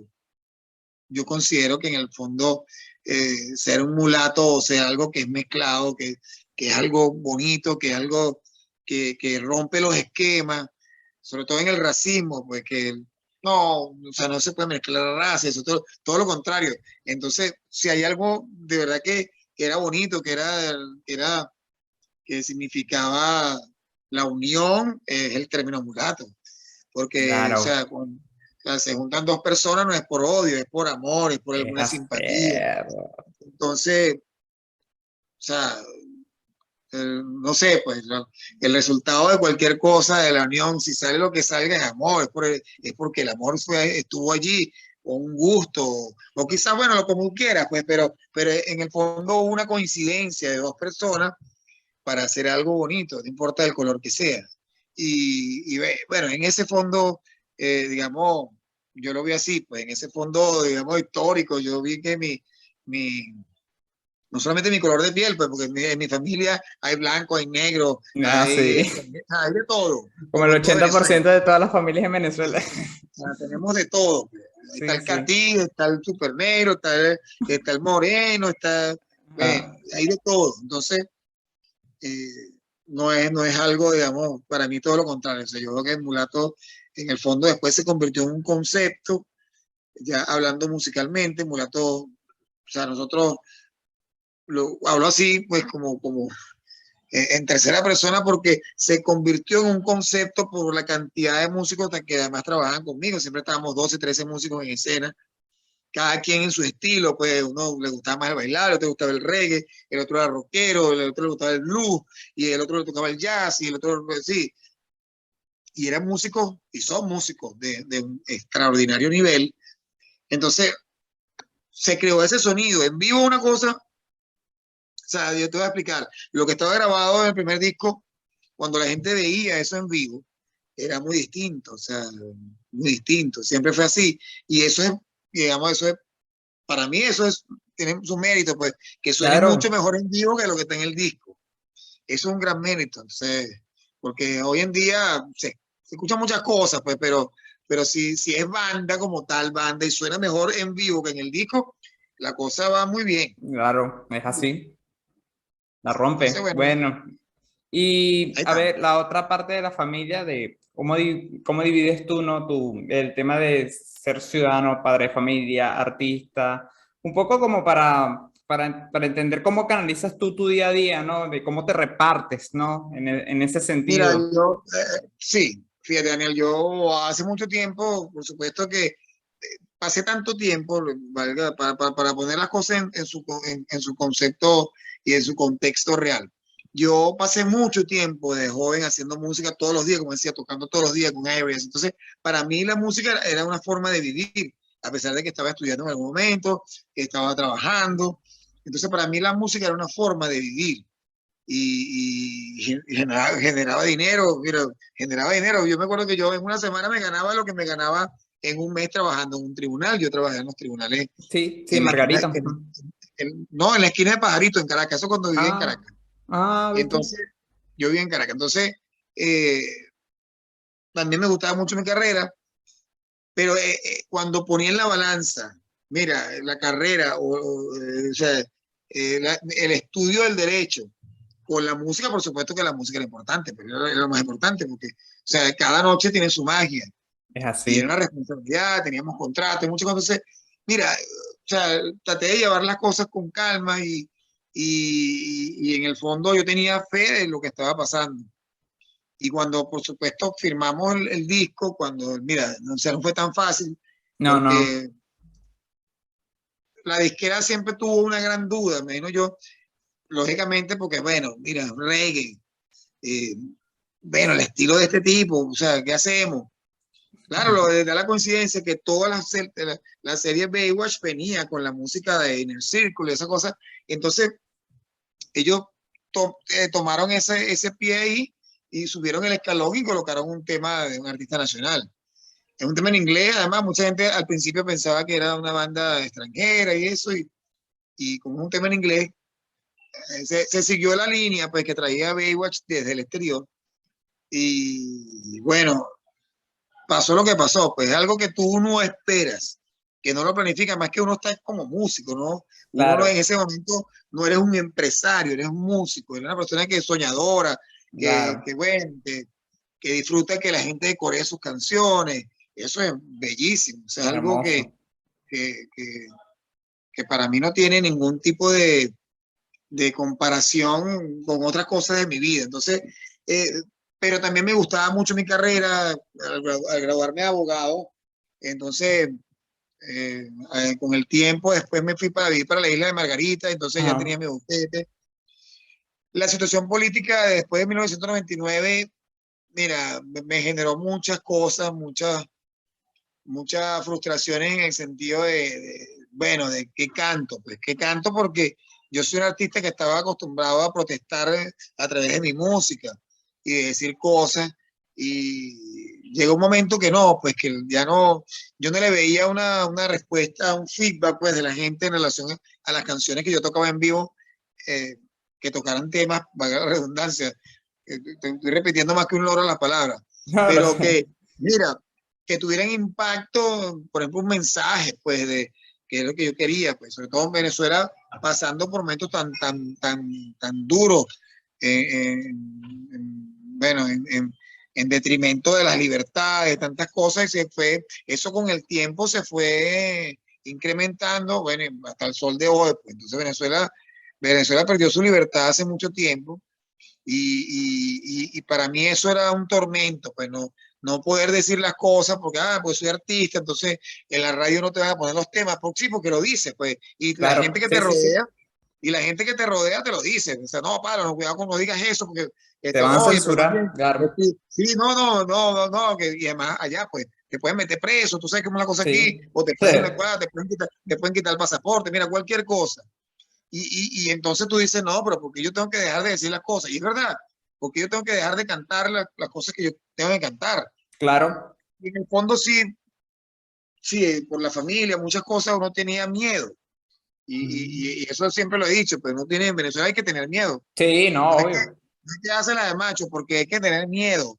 yo considero que en el fondo ser un mulato, o sea, algo que es mezclado, que es algo bonito, que es algo que rompe los esquemas, sobre todo en el racismo, pues que no, o sea, no se puede mezclar razas, eso todo lo contrario. Entonces, si hay algo de verdad que era bonito, que significaba la unión, es el término mulato, porque, o Claro, sea, se juntan dos personas, no es por odio, es por amor, es por es alguna simpatía. hacer. Entonces, o sea, no sé, pues el resultado de cualquier cosa de la unión, si sale lo que salga es amor, es porque el amor estuvo allí, o un gusto, o quizás, bueno, lo como quieras, pues, pero en el fondo hubo una coincidencia de dos personas para hacer algo bonito, no importa el color que sea. Bueno, en ese fondo, digamos, yo lo vi así, pues en ese fondo, digamos, histórico, yo vi que mi no solamente mi color de piel, pues porque en mi familia hay blanco, hay negro, Ah, sí. hay de todo, Como el como en toda ochenta por Venezuela. ciento de todas las familias en Venezuela. O sea, tenemos de todo, pues. Está Sí, el sí. catillo, está el super negro, está el moreno, Ah, hay de todo. Entonces, eh, no es algo, digamos, para mí todo lo contrario. O sea, yo creo que el mulato en el fondo después se convirtió en un concepto, ya hablando musicalmente, mulato, o sea, nosotros hablo así, pues como en tercera persona porque se convirtió en un concepto por la cantidad de músicos que además trabajan conmigo. Siempre estábamos 12, 13 músicos en escena, cada quien en su estilo, pues uno le gustaba más el bailar, el otro le gustaba el reggae, el otro era rockero, el otro le gustaba el blues, y el otro le tocaba el jazz, y el otro, pues, sí, y eran músicos, y son músicos de un extraordinario nivel. Entonces, se creó ese sonido. En vivo una cosa, o sea, yo te voy a explicar, lo que estaba grabado en el primer disco, cuando la gente veía eso en vivo, era muy distinto, o sea, muy distinto, siempre fue así. Y eso es, digamos, para mí eso tiene su mérito, pues, que suene mucho claro, mejor en vivo que lo que está en el disco. Eso es un gran mérito, entonces, porque hoy en día se escuchan muchas cosas, pues, pero si es banda como tal, banda, y suena mejor en vivo que en el disco, la cosa va muy bien. claro, es así. La Entonces, rompe. bueno, Bueno, y ahí a está. ver, la otra parte de la familia de cómo, cómo divides tú, ¿no? El tema de ser ciudadano, padre de familia, artista, un poco como para entender cómo canalizas tú tu día a día, ¿no? De cómo te repartes, ¿no? En ese Mira, sentido. yo, sí, fíjate, Daniel, yo hace mucho tiempo, por supuesto que pasé tanto tiempo, valga, para poner las cosas en su concepto y en su contexto real. Yo pasé mucho tiempo de joven haciendo música todos los días, como decía, tocando todos los días con Aries. Entonces, para mí la música era una forma de vivir, a pesar de que estaba estudiando en algún momento, que estaba trabajando. Entonces, para mí la música era una forma de vivir y generaba dinero, mira, generaba dinero. Yo me acuerdo que yo en una semana me ganaba lo que me ganaba en un mes trabajando en un tribunal. Yo trabajé en los tribunales Sí, sí, en la esquina, Margarita. no, en la esquina de Pajarito, en Caracas, eso cuando vivía en Ah, Caracas. ah, Y ¿ves tú? entonces, yo vivía en Caracas. Entonces, eh, también me gustaba mucho mi carrera, pero cuando ponía en la balanza, mira, la carrera, o sea, el estudio del derecho, con la música, por supuesto que la música era importante, pero era lo más importante, porque, o sea, cada noche tiene su magia Es y era una así. responsabilidad, teníamos contratos, muchas cosas. Entonces, mira, o sea, traté de llevar las cosas con calma y en el fondo yo tenía fe de lo que estaba pasando. Y cuando, por supuesto, firmamos el disco, cuando, mira, no, o sea, no fue tan fácil, No, no. porque la disquera siempre tuvo una gran duda, me imagino yo, lógicamente, porque, bueno, mira, reggae, eh, bueno, el estilo de este tipo, o sea, ¿qué hacemos? Claro, da la coincidencia que toda la serie Baywatch venía con la música de Inner Circle y esa cosa. Entonces, ellos tomaron ese pie ahí y subieron el escalón y colocaron un tema de un artista nacional. Es un tema en inglés, además, mucha gente al principio pensaba que era una banda extranjera y eso, y como es un tema en inglés, se siguió la línea pues que traía Baywatch desde el exterior. Y bueno, pasó lo que pasó, pues es algo que tú no esperas, que no lo planificas, más que uno está como músico, ¿no? Uno no, en Claro, ese momento no eres un empresario, eres un músico, eres una persona que es soñadora, claro. bueno, que disfruta que la gente coree sus canciones, eso es bellísimo, o sea, es algo Hermoso. que, que, que para mí no tiene ningún tipo de comparación con otras cosas de mi vida. Entonces, eh, pero también me gustaba mucho mi carrera al graduarme de abogado. Entonces, con el tiempo, después me fui para vivir para la isla de Margarita, entonces ya tenía Ajá. mi bufete. La situación política después de 1999, mira, me generó muchas cosas, muchas frustraciones en el sentido bueno, de qué canto, pues qué canto porque yo soy un artista que estaba acostumbrado a protestar a través de mi música y de decir cosas y llegó un momento que no, pues que ya no, yo no le veía una respuesta, un feedback pues de la gente en relación a las canciones que yo tocaba en vivo, eh, que tocaran temas, valga la redundancia, estoy repitiendo más que un loro las palabras, No, lo pero sé. que, mira, que tuvieran impacto, por ejemplo, un mensaje, pues, de que es lo que yo quería, pues, sobre todo en Venezuela, pasando por momentos tan duros, bueno, en detrimento de las libertades, tantas cosas, y se fue, eso con el tiempo se fue incrementando, bueno, hasta el sol de hoy, pues, entonces Venezuela perdió su libertad hace mucho tiempo, y para mí eso era un tormento, pues no poder decir las cosas porque, pues soy artista, entonces en la radio no te van a poner los temas, porque sí, porque lo dices, pues, y la Claro, gente que te sí, sí, sí. rodea, te lo dice, o sea, no, para, no, cuidado con no digas eso, porque, Te van a oye, pero más censurar, bien, claro. sí, no, que, y además allá, pues, te pueden meter preso, tú sabes que es una cosa aquí, Sí. o te Sí. pueden, te pueden quitar el pasaporte, mira, cualquier cosa. Y entonces tú dices, no, pero porque yo tengo que dejar de decir las cosas. Y es verdad, porque yo tengo que dejar de cantar las cosas que yo tengo que cantar. Claro, Y en el fondo sí, sí, por la familia, muchas cosas uno tenía miedo. Y eso siempre lo he dicho, pero no tiene, en Venezuela hay que tener miedo. sí, no, No es que, obvio. no es que hace la de macho, porque hay que tener miedo.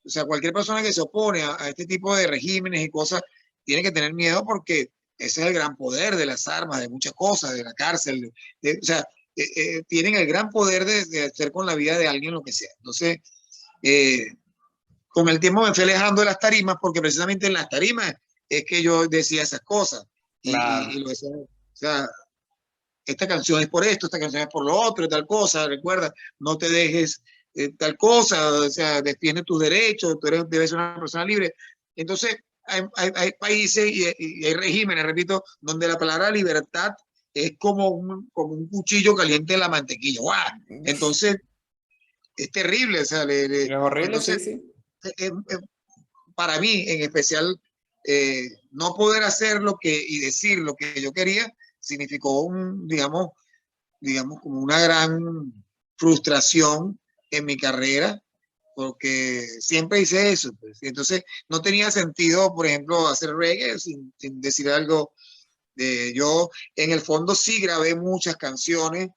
O sea, cualquier persona que se opone a este tipo de regímenes y cosas tiene que tener miedo porque ese es el gran poder de las armas, de muchas cosas, de la cárcel. O sea, tienen el gran poder de hacer con la vida de alguien lo que sea. Entonces, eh, con el tiempo me fui alejando de las tarimas porque precisamente en las tarimas es que yo decía esas cosas y Claro. lo decía. O sea, esta canción es por esto, esta canción es por lo otro, tal cosa, recuerda, no te dejes tal cosa, o sea, defiende tus derechos, debes ser una persona libre. Entonces, hay países y hay regímenes, repito, donde la palabra libertad es como un cuchillo caliente en la mantequilla. ¡Guau! Entonces, es terrible, o sea, Es horrible, entonces, sí, sí. para mí, en especial, no poder hacer lo que y decir lo que yo quería, significó digamos, como una gran frustración en mi carrera, porque siempre hice eso. Pues. Y entonces no tenía sentido, por ejemplo, hacer reggae sin decir algo. Yo en el fondo sí grabé muchas canciones,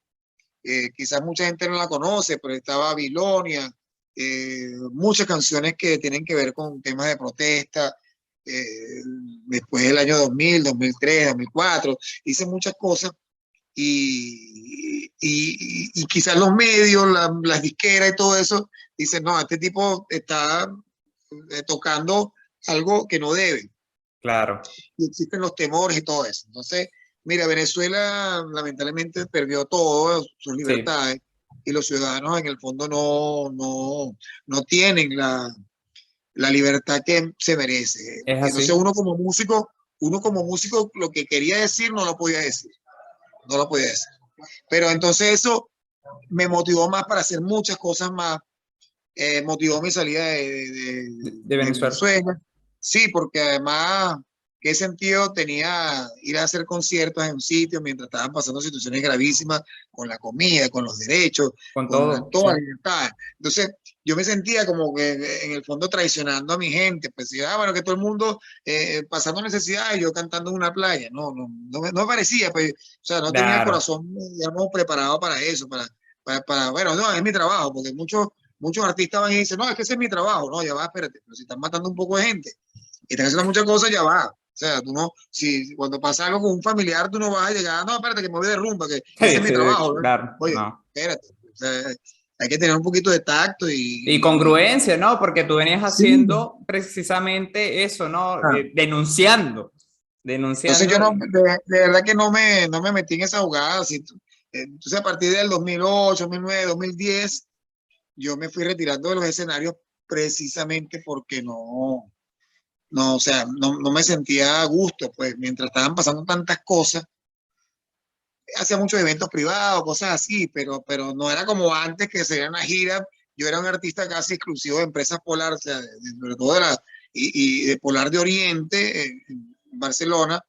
quizás mucha gente no la conoce, pero estaba Babilonia, muchas canciones que tienen que ver con temas de protesta. eh, Después del año 2000, 2003, 2004, hice muchas cosas y quizás los medios, las disqueras y todo eso, dicen, no, este tipo está tocando algo que no debe. Claro. Y existen los temores y todo eso. Entonces, mira, Venezuela lamentablemente perdió todo, sus Sí, libertades, y los ciudadanos en el fondo no tienen la libertad que se merece. es Entonces así. uno como músico lo que quería decir no lo podía decir, no lo podía decir. Pero entonces eso me motivó más para hacer muchas cosas más. Motivó mi salida De de Venezuela. Venezuela. Sí, porque además, ¿qué sentido tenía ir a hacer conciertos en un sitio mientras estaban pasando situaciones gravísimas con la comida, con los derechos, Con con todo, toda la sí. libertad? Entonces, yo me sentía como que en el fondo traicionando a mi gente, pues, bueno, que todo el mundo pasando necesidad y yo cantando en una playa. No me parecía, pues, o sea, no tenía el Claro. corazón, digamos, preparado para eso, bueno, no, es mi trabajo, porque muchos artistas van y dicen, no, es que ese es mi trabajo. No, ya va, espérate, pero si están matando un poco de gente y están haciendo muchas cosas, ya va. O sea, tú no, si cuando pasa algo con un familiar, tú no vas a llegar, no, espérate, que me voy de rumba, que ese Sí, es mi sí, trabajo, ¿no? claro, Oye, no. espérate. O sea, hay que tener un poquito de tacto Y y congruencia, ¿no? Porque tú venías sí. haciendo precisamente eso, ¿no? Ah, Denunciando, entonces yo denunciando. no, de verdad que no me metí en esa jugada. Entonces a partir del 2008, 2009, 2010, yo me fui retirando de los escenarios precisamente porque o sea, no me sentía a gusto, pues mientras estaban pasando tantas cosas, hacía muchos eventos privados, cosas así, pero no era como antes que sería una gira. Yo era un artista casi exclusivo de empresas Polar, o sea, sobre todo y de Polar de Oriente, en Barcelona.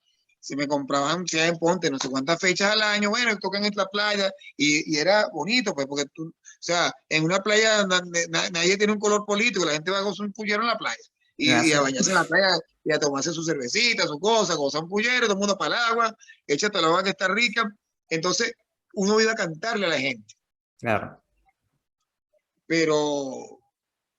Se me compraban Ciudad en Ponte, no sé cuántas fechas al año, bueno, tocan en la playa, y era bonito, pues, porque tú, o sea, en una playa nadie tiene un color político, la gente va con su pullero en la playa, y a Gracias. bañarse en la playa, y a tomarse su cervecita, su cosa, gozar un pullero, todo el mundo para el agua, échate la agua que está rica. Entonces, uno iba a cantarle a la gente, Claro. pero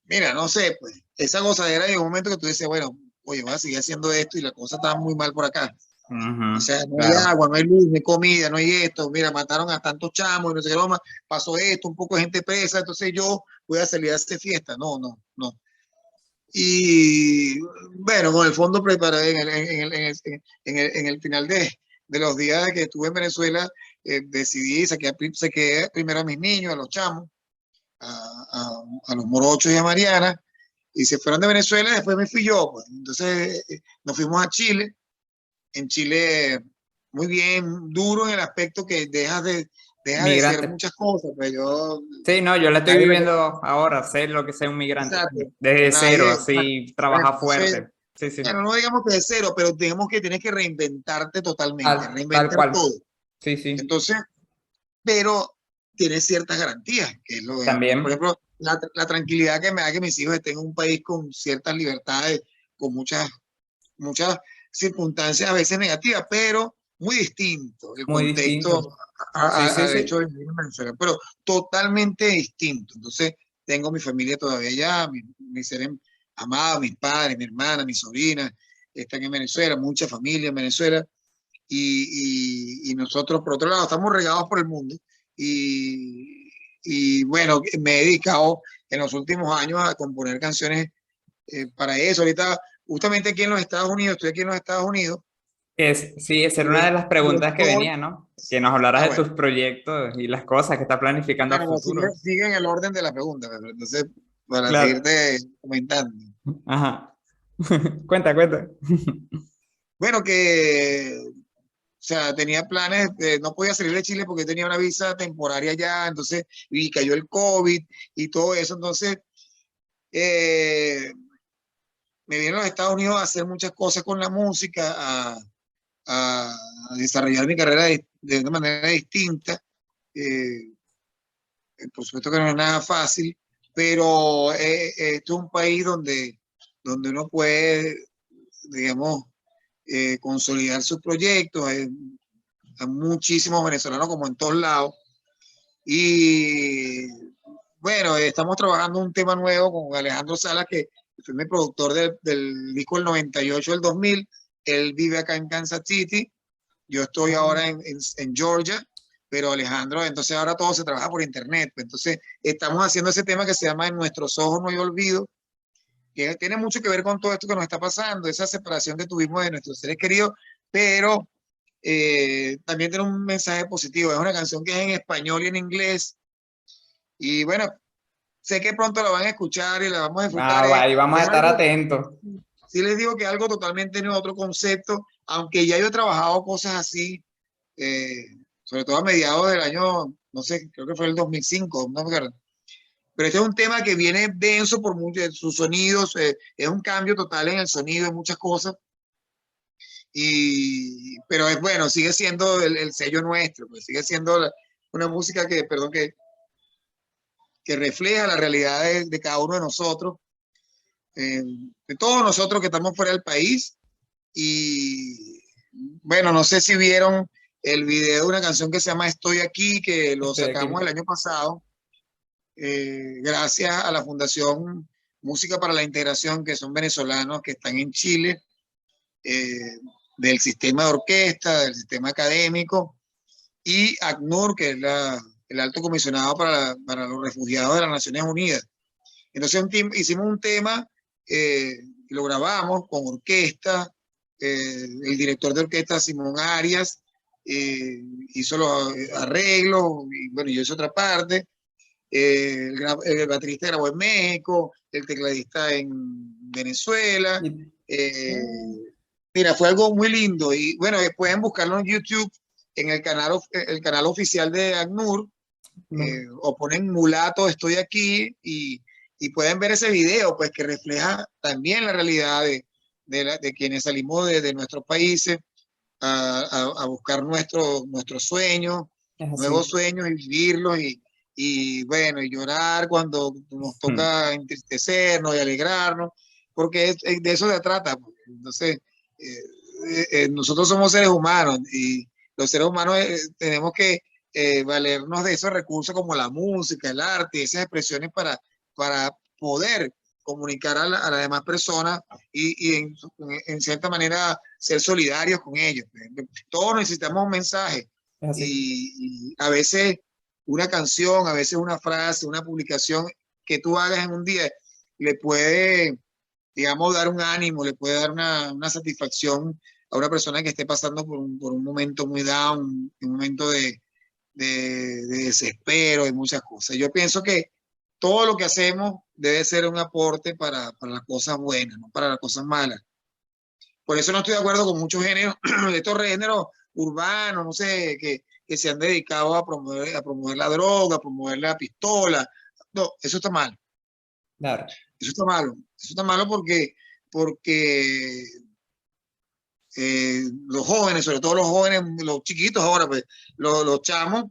mira, no sé, pues esa gozadera llegó un momento que tú dices, bueno, oye, voy a seguir haciendo esto y la cosa está muy mal por acá. O Ujú, sea, no hay claro. agua, no hay luz, no hay comida, no hay esto. Mira, mataron a tantos chamos y no sé qué broma, pasó esto, un poco de gente presa, entonces yo voy a salir a hacer fiesta. No, no, no. Y bueno, con el fondo preparado en el final de los días que estuve en Venezuela, decidí, saqué primero a mis niños, a los chamos, a los morochos y a Mariana, y se fueron de Venezuela, y después me fui yo. Pues. Entonces nos fuimos a Chile. En Chile, muy bien, duro en el aspecto que deja de ser Migrante. muchas cosas. Pues yo, Sí, no, yo la estoy nadie, viviendo ahora, sé lo que sea un migrante. exacto, Desde cero, nadie, así, bueno, trabaja entonces, fuerte. Sí, sí. bueno, no digamos que de cero, pero digamos que tienes que reinventarte totalmente, Tal reinventar cual. todo. Sí, sí. Entonces, pero tienes ciertas garantías, que es lo que, por También. ejemplo, la tranquilidad que me da que mis hijos estén en un país con ciertas libertades, con muchas circunstancias a veces negativas, pero muy distinto el Muy contexto distinto. Sí, sí, al hecho sí. de vivir en Venezuela, pero totalmente distinto. Entonces, tengo mi familia todavía allá, mis seres amados, mis padres, mi hermana, mi sobrina, están en Venezuela, mucha familia en Venezuela, y nosotros, por otro lado, estamos regados por el mundo, y bueno, me he dedicado en los últimos años a componer canciones para eso. Ahorita, justamente aquí en los Estados Unidos, estoy aquí en los Estados Unidos. Sí, esa era una eh, de las y preguntas que estoy, venía, ¿no? Que nos hablaras de bueno, tus proyectos y las cosas que estás planificando a bueno, no, futuro. sigue en el orden de la pregunta, pero entonces, para Claro. seguirte comentando. Ajá. Cuenta, cuenta. Bueno, o sea, tenía planes, no podía salir de Chile porque tenía una visa temporaria ya, entonces, y cayó el COVID y todo eso, entonces, eh, me vine a los Estados Unidos a hacer muchas cosas con la música, a desarrollar mi carrera de una manera distinta. Eh, por supuesto que no es nada fácil, pero esto es un país donde uno puede, digamos, consolidar sus proyectos. Hay muchísimos venezolanos como en todos lados. Y bueno, estamos trabajando un tema nuevo con Alejandro Salas, que fue mi productor del disco del 98 del 2000. Él vive acá en Kansas City. Yo estoy ahora en Georgia, pero Alejandro, entonces ahora todo se trabaja por internet. Pues. Entonces estamos haciendo ese tema que se llama En nuestros ojos no hay olvido, que tiene mucho que ver con todo esto que nos está pasando, esa separación que tuvimos de nuestros seres queridos, pero también tiene un mensaje positivo. Es una canción que es en español y en inglés. Y bueno, sé que pronto la van a escuchar y la vamos a disfrutar. Ahí vamos a Es estar algo, atentos. sí les digo que es algo totalmente nuevo, otro concepto, aunque ya yo he trabajado cosas así, eh, sobre todo a mediados del año, no sé, creo que fue el 2005, no me acuerdo. Pero este es un tema que viene denso por muchos sus sonidos, es un cambio total en el sonido, en muchas cosas, pero es bueno, sigue siendo el sello nuestro, pues, sigue siendo una música que, perdón, que refleja la realidad de cada uno de nosotros, de todos nosotros que estamos fuera del país. Y bueno, no sé si vieron el video de una canción que se llama Estoy aquí, que lo Estoy sacamos aquí. el año pasado, gracias a la Fundación Música para la Integración, que son venezolanos que están en Chile, eh, del sistema de orquesta, del sistema académico, y ACNUR, que es el alto comisionado para los refugiados de las Naciones Unidas. Entonces hicimos un tema, lo grabamos con orquesta, el director de orquesta Simón Arias hizo los arreglos, y bueno, yo hice otra parte, el baterista grabó en México, el tecladista en Venezuela. Y- eh, Mira, fue algo muy lindo y bueno, pueden buscarlo en YouTube. en el canal oficial de ACNUR, Mm. o ponen mulato, estoy aquí, y pueden ver ese video, pues que refleja también la realidad de quienes salimos de nuestros países a buscar nuestros sueños, Es nuevos así. sueños y vivirlos y bueno, y llorar cuando nos Mm. toca entristecernos y alegrarnos, porque de eso se trata, pues. Entonces, nosotros somos seres humanos y los seres humanos tenemos que valernos de esos recursos como la música, el arte, esas expresiones para poder comunicar a las demás personas y en cierta manera ser solidarios con ellos. Todos necesitamos un mensaje Es así. y a veces una canción, a veces una frase, una publicación que tú hagas en un día le puede, digamos, dar un ánimo, le puede dar una satisfacción a una persona que esté pasando por un momento muy down, un momento de desespero y muchas cosas. Yo pienso que todo lo que hacemos debe ser un aporte para las cosas buenas, no para las cosas malas. Por eso no estoy de acuerdo con muchos géneros, de estos géneros urbanos, no sé, que se han dedicado a promover la droga, a promover la pistola. No, eso está mal. Claro. Eso está malo. Eso está malo porque los jóvenes, sobre todo los jóvenes, los chiquitos ahora, pues, los chamos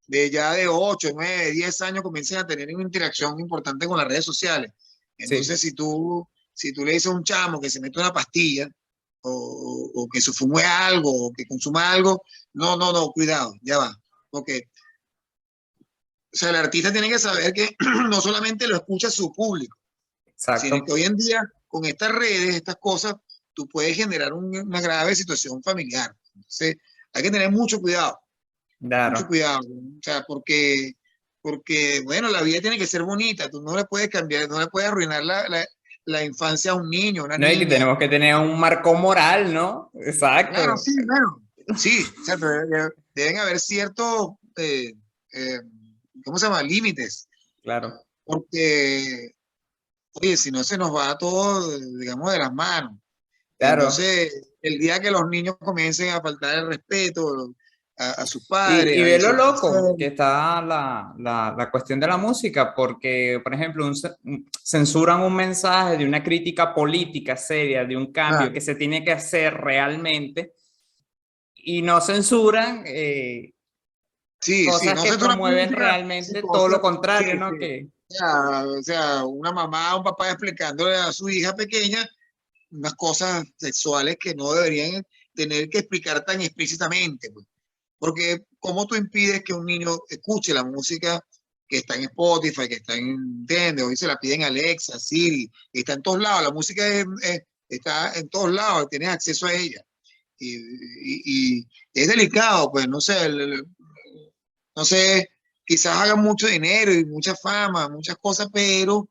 de ya de 8 9 10 años comienzan a tener una interacción importante con las redes sociales. Sí. Entonces, si tú le dices a un chamo que se mete una pastilla o que se fume algo o que consuma algo, no, cuidado, ya va. Porque, o sea, el artista tiene que saber que no solamente lo escucha su público, sino que Exacto. hoy en día, con estas redes, estas cosas, tú puedes generar una grave situación familiar. Entonces, hay que tener mucho Claro. cuidado, ¿no? O sea, porque, bueno, la vida tiene que ser bonita, tú no le puedes cambiar, no le puedes arruinar la infancia a un niño, a una No, y que niña. tenemos que tener un marco moral, ¿no? Claro, Exacto. sí, bueno, sí, o sea, pero deben haber ciertos, eh, ¿cómo se llama? Límites, Claro. porque, oye, si no se nos va todo, digamos, de las manos. Claro. Entonces, el día que los niños comiencen a faltar el respeto a sus Y padres, ve a lo sus loco que profesores, está la cuestión de la música, porque, por ejemplo, censuran un mensaje de una crítica política seria, de un cambio claro. que se tiene que hacer realmente, y no censuran Sí, sí, cosas no que censura promueven política, sí, realmente todo cosas, lo sí, contrario, ¿no? sí. Que, O sea, una mamá, un papá explicándole a su hija pequeña unas cosas sexuales que no deberían tener que explicar tan explícitamente, pues. Porque ¿cómo tú impides que un niño escuche la música que está en Spotify, que está en Nintendo, hoy se la piden a Alexa, Siri, que está en todos lados, la música está en todos lados, tienes acceso a ella. Y es delicado, pues, no sé, no sé, quizás hagan mucho dinero y mucha fama, muchas cosas, pero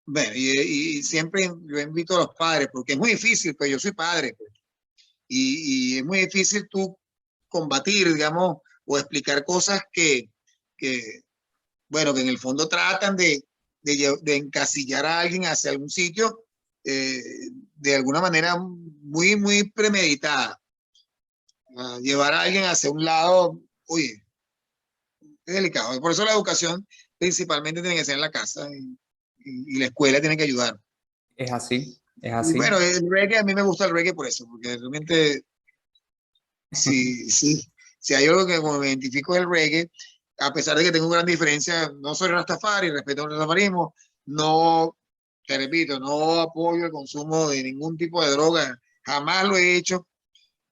bueno, y siempre yo invito a los padres, porque es muy difícil, pues yo soy padre, pues, y es muy difícil tú combatir, digamos, o explicar cosas que, bueno, que en el fondo tratan de encasillar a alguien hacia algún sitio eh, de alguna manera muy premeditada. Llevar a alguien hacia un lado, oye, es delicado. Por eso la educación principalmente tiene que ser en la casa y la escuela tiene que ayudar. es así, es Y así. bueno, el reggae, a mí me gusta el reggae por eso, porque realmente si hay algo que como me identifico es el reggae, a pesar de que tengo una gran diferencia, no soy rastafari, respeto el rastafarismo, no, te repito, no apoyo el consumo de ningún tipo de droga, jamás lo he hecho.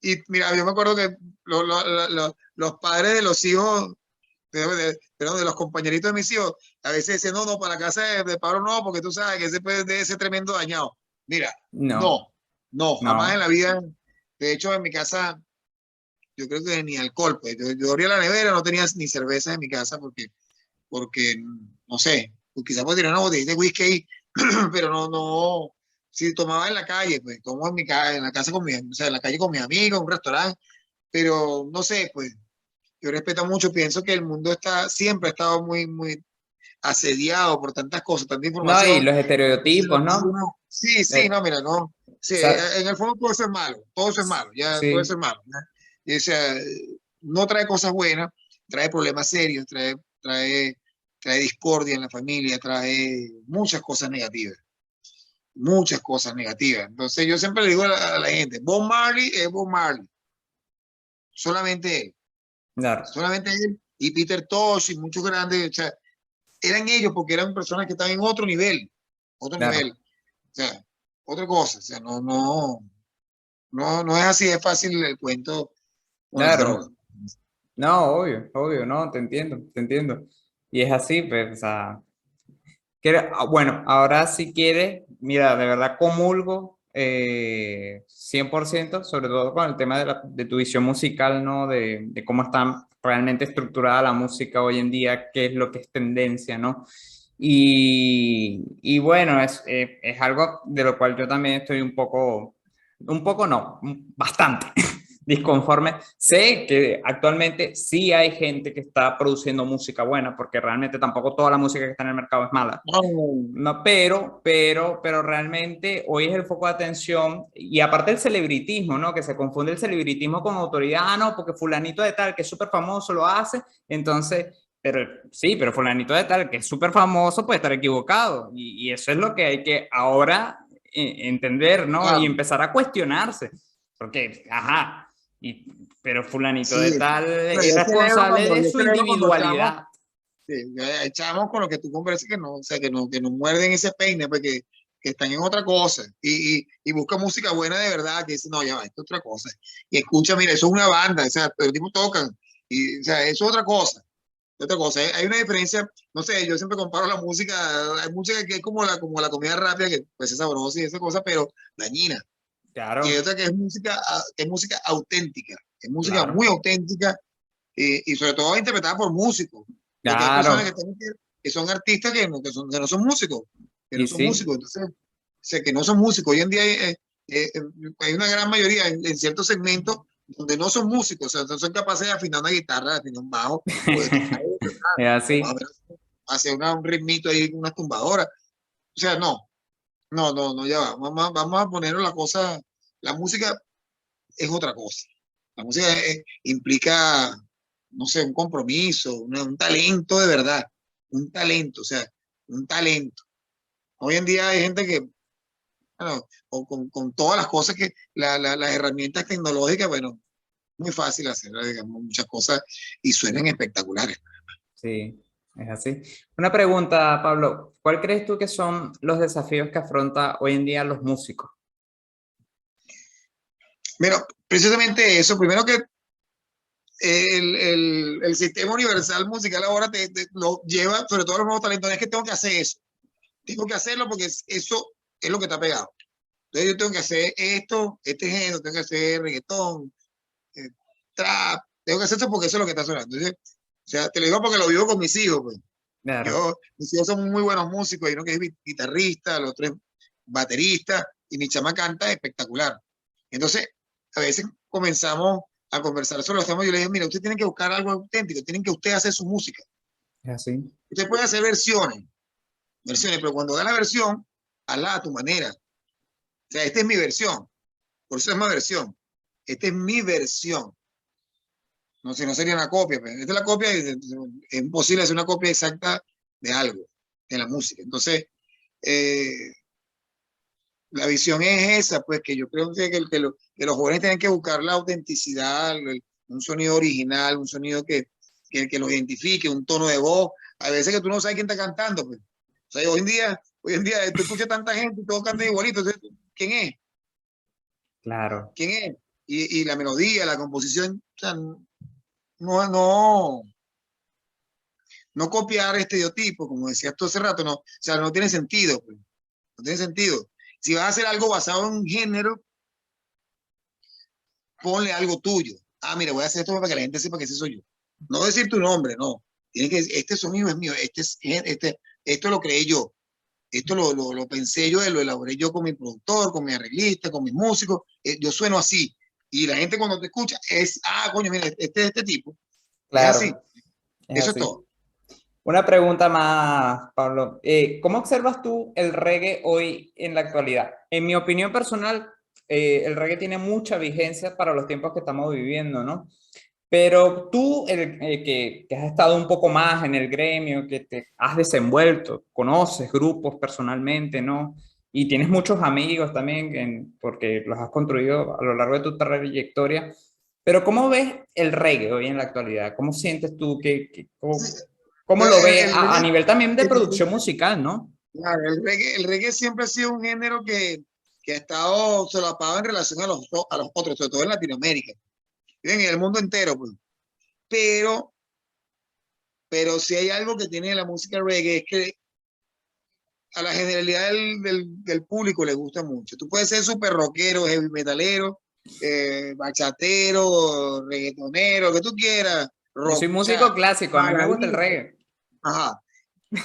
Y mira, yo me acuerdo que los padres de los hijos perdón, de los compañeritos de mis hijos, a veces dicen, no, para la casa de Pablo no, porque tú sabes que ese debe ser tremendo dañado. Mira, No, no, jamás en no, la vida. De hecho, en mi casa, yo creo que ni alcohol, pues yo abría la nevera, no tenía ni cerveza en mi casa porque no sé, pues quizás puedo tirar una botellita de whisky ahí, pero no, si tomaba en la calle, pues tomo en mi casa, en la casa con o sea, en la calle con mis amigos, en un restaurante, pero no sé, pues yo respeto mucho, pienso que el mundo siempre ha estado muy asediado por tantas cosas, tanta no, y información. los estereotipos, ¿no? Sí, Eh, no, mira, no. Sí, sa- en el fondo todo eso es malo, todo eso es malo, ya todo eso sí, es malo, ¿no? O sea, no trae cosas buenas, trae problemas serios, trae discordia en la familia, trae muchas cosas negativas, muchas cosas negativas. Entonces yo siempre le digo a la gente, Bob Marley es Bob Marley, solamente él, Claro, solamente él y Peter Tosh y muchos grandes, o sea, eran ellos porque eran personas que estaban en otro nivel, claro, o sea, otra cosa, o sea, no es así de fácil el cuento con las drogas. claro. No, obvio, obvio, no, te entiendo, te entiendo. Y es así, pues, o sea, bueno, ahora si quieres, mira, de verdad comulgo 100%, sobre todo con el tema de tu visión musical, ¿no? De cómo está realmente estructurada la música hoy en día, qué es lo que es tendencia, ¿no? Y bueno, es algo de lo cual yo también estoy un poco no, bastante disconforme. Sé que actualmente sí hay gente que está produciendo música buena, porque realmente tampoco toda la música que está en el mercado es mala. No, No, pero realmente hoy es el foco de atención y aparte el celebritismo, ¿no? Que se confunde el celebritismo con autoridad, ah, no, porque fulanito de tal, que es súper famoso, lo hace, entonces, pero sí, pero fulanito de tal, que es súper famoso, puede estar equivocado y eso es lo que hay que ahora entender, ¿no? Y claro, empezar a cuestionarse, porque, ajá, y, pero fulanito de sí, tal pero es responsable de yo su celebro cuando echamos, individualidad. sí, echamos con lo que tú conversas que no, o sea, que no muerden ese peine, porque que están en otra cosa y busca música buena de verdad, que dice, no, ya va, esto es otra cosa. Y escucha, mira, eso es una banda, o sea, pero tipo tocan, y, o sea, eso es otra cosa. Otra cosa, hay una diferencia, no sé, yo siempre comparo la música, hay música que es como la comida rápida, que pues es sabrosa y esa cosa, pero dañina. Y hay Claro, otra que es música auténtica, es música muy claro, auténtica y sobre todo interpretada por músicos, porque hay personas claro. que son artistas que no son músicos, que no Y son sí, músicos, entonces, o sea, que no son músicos. Hoy en día hay una gran mayoría en ciertos segmentos donde no son músicos, o sea, no son capaces de afinar una guitarra, de afinar un bajo, o de tocar, es o más o así. menos hacer un ritmito ahí, unas tumbadoras. O sea, no, ya va. Vamos a poner la cosa, la música es otra cosa. La música implica, no sé, un compromiso, un talento de verdad, un talento, o sea, un talento. Hoy en día hay gente que, bueno, con todas las cosas que, las herramientas tecnológicas, bueno, muy fácil hacer, digamos, muchas cosas y suenan espectaculares. Sí, es así. Una pregunta, Pablo. ¿Cuál crees tú que son los desafíos que afronta hoy en día los músicos? Pero precisamente eso, primero que el sistema universal musical ahora lo lleva, sobre todo los nuevos talentos, es que tengo que hacer eso. Tengo que hacerlo porque eso es lo que está pegado. Entonces yo tengo que hacer esto, este género, tengo que hacer reggaetón, eh, trap, tengo que hacer eso porque eso es lo que está sonando. Entonces, o sea, te lo digo porque lo vivo con mis hijos. Pues. Claro, Mis hijos son muy buenos músicos, hay uno que es guitarrista, el otro es baterista, y mi chama canta espectacular. Entonces, a veces comenzamos a conversar sobre los temas, yo le digo, mira, usted tiene que buscar algo auténtico, tienen que usted hacer su música. es así. Usted puede hacer versiones, pero cuando da la versión, hazla a tu manera. O sea, esta es mi versión, por eso es mi versión. Esta es mi versión. No, si no sería una copia, pero esta es la copia, es imposible hacer una copia exacta de algo, de la música. Entonces, eh, la visión es esa, pues que yo creo que los jóvenes tienen que buscar la autenticidad, un sonido original, un sonido que los identifique, un tono de voz. A veces que tú no sabes quién está cantando, pues. O sea, hoy en día tú escuchas tanta gente y todos cantan igualito. Entonces, ¿quién es? Claro, ¿Quién es? Y la melodía, la composición, o sea, no, no copiar estereotipos, como decías tú hace rato, no, o sea, no tiene sentido, pues. No tiene sentido. Si vas a hacer algo basado en un género, ponle algo tuyo. Ah, mira, voy a hacer esto para que la gente sepa que ese soy yo. No decir tu nombre, no. Tienes que decir, este sonido es mío, esto lo creé yo, esto lo pensé yo, lo elaboré yo con mi productor, con mi arreglista, con mis músicos, yo sueno así. Y la gente cuando te escucha es, ah, coño, mira, este es este tipo. Es así, claro, es eso es así. todo. Una pregunta más, Pablo. ¿Cómo observas tú el reggae hoy en la actualidad? En mi opinión personal, el reggae tiene mucha vigencia para los tiempos que estamos viviendo, ¿no? Pero tú, que has estado un poco más en el gremio, que te has desenvuelto, conoces grupos personalmente, ¿no? Y tienes muchos amigos también, porque los has construido a lo largo de tu trayectoria. Pero ¿cómo ves el reggae hoy en la actualidad? ¿Cómo sientes tú Sí, cómo lo ves el a reggae, nivel también de el- producción musical, ¿no? claro, el reggae siempre ha sido un género que ha estado solapado en relación a los otros, sobre todo en Latinoamérica, en el mundo entero, pues. Pero, pero si hay algo que tiene la música reggae es que a la generalidad del público le gusta mucho. Tú puedes ser súper rockero, heavy metalero, bachatero, reggaetonero, lo que tú quieras, Yo soy rock, o sea, músico clásico, a mí me gusta el baladista, reggae. ajá.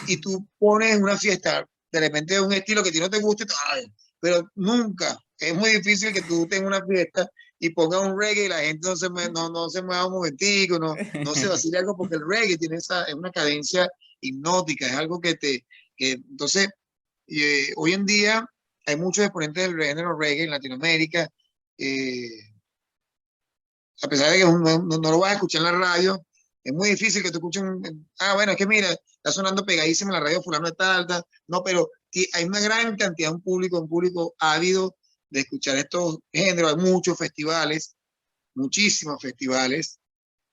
Y tú pones una fiesta, de repente de un estilo que a ti no te guste, ay, pero nunca, es muy difícil que tú tengas una fiesta y pongas un reggae y la gente no se mueva un momentico, no se vacile algo, porque el reggae tiene es una cadencia hipnótica, es algo entonces, hoy en día hay muchos exponentes del género reggae en Latinoamérica, eh, a pesar de que no lo vas a escuchar en la radio, es muy difícil que tú escuches bueno, es que mira, está sonando pegadísimo en la radio fulano de tal, no, pero hay una gran cantidad, un público ávido de escuchar estos géneros, hay muchos festivales, muchísimos festivales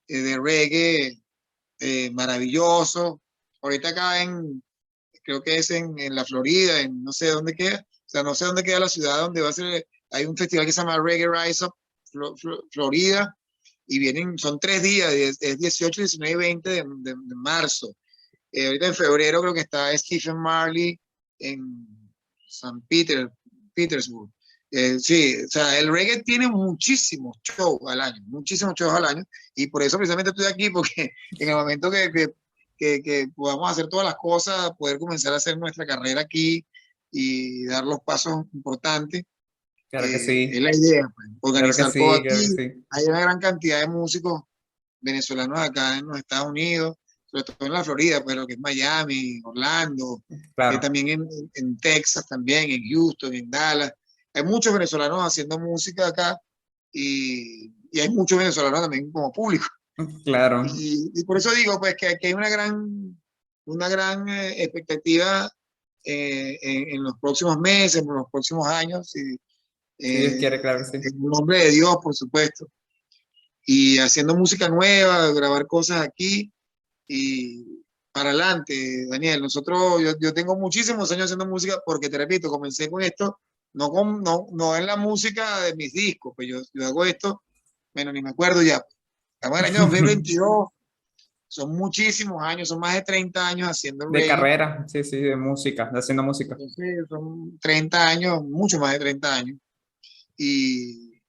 de reggae maravillosos, ahorita acá creo que es en la Florida, en no sé dónde queda, o sea, no sé dónde queda la ciudad donde va a ser, hay un festival que se llama Reggae Rise Up, Florida, y son 3 días, es 18, 19 y 20 de marzo. Ahorita en febrero creo que está Stephen Marley en San Petersburg. Sí, o sea, el reggae tiene muchísimos shows al año, y por eso precisamente estoy aquí, porque en el momento que podamos hacer todas las cosas, poder comenzar a hacer nuestra carrera aquí y dar los pasos importantes, Claro que es sí, la idea, pues, claro que organizar todo sí, claro que aquí. sí. Hay una gran cantidad de músicos venezolanos acá en los Estados Unidos, sobre todo en la Florida, pues lo que es Miami, Orlando, Claro, también en Texas, también en Houston, en Dallas. Hay muchos venezolanos haciendo música acá, y hay muchos venezolanos también como público. claro. Y por eso digo, pues, que aquí hay una gran expectativa en los próximos meses, en los próximos años, Si Dios eh, quiere, claro que sí. en nombre de Dios, por supuesto, y haciendo música nueva, grabar cosas aquí y para adelante, Daniel. Yo tengo muchísimos años haciendo música porque, te repito, comencé con esto, no en la música de mis discos, pues yo hago esto, bueno, ni me acuerdo ya. Estamos en el año 2022, son muchísimos años, son más de 30 años haciendo De reggae. carrera, sí, sí, de música, de haciendo música. Entonces, son 30 años, mucho más de 30 años. Y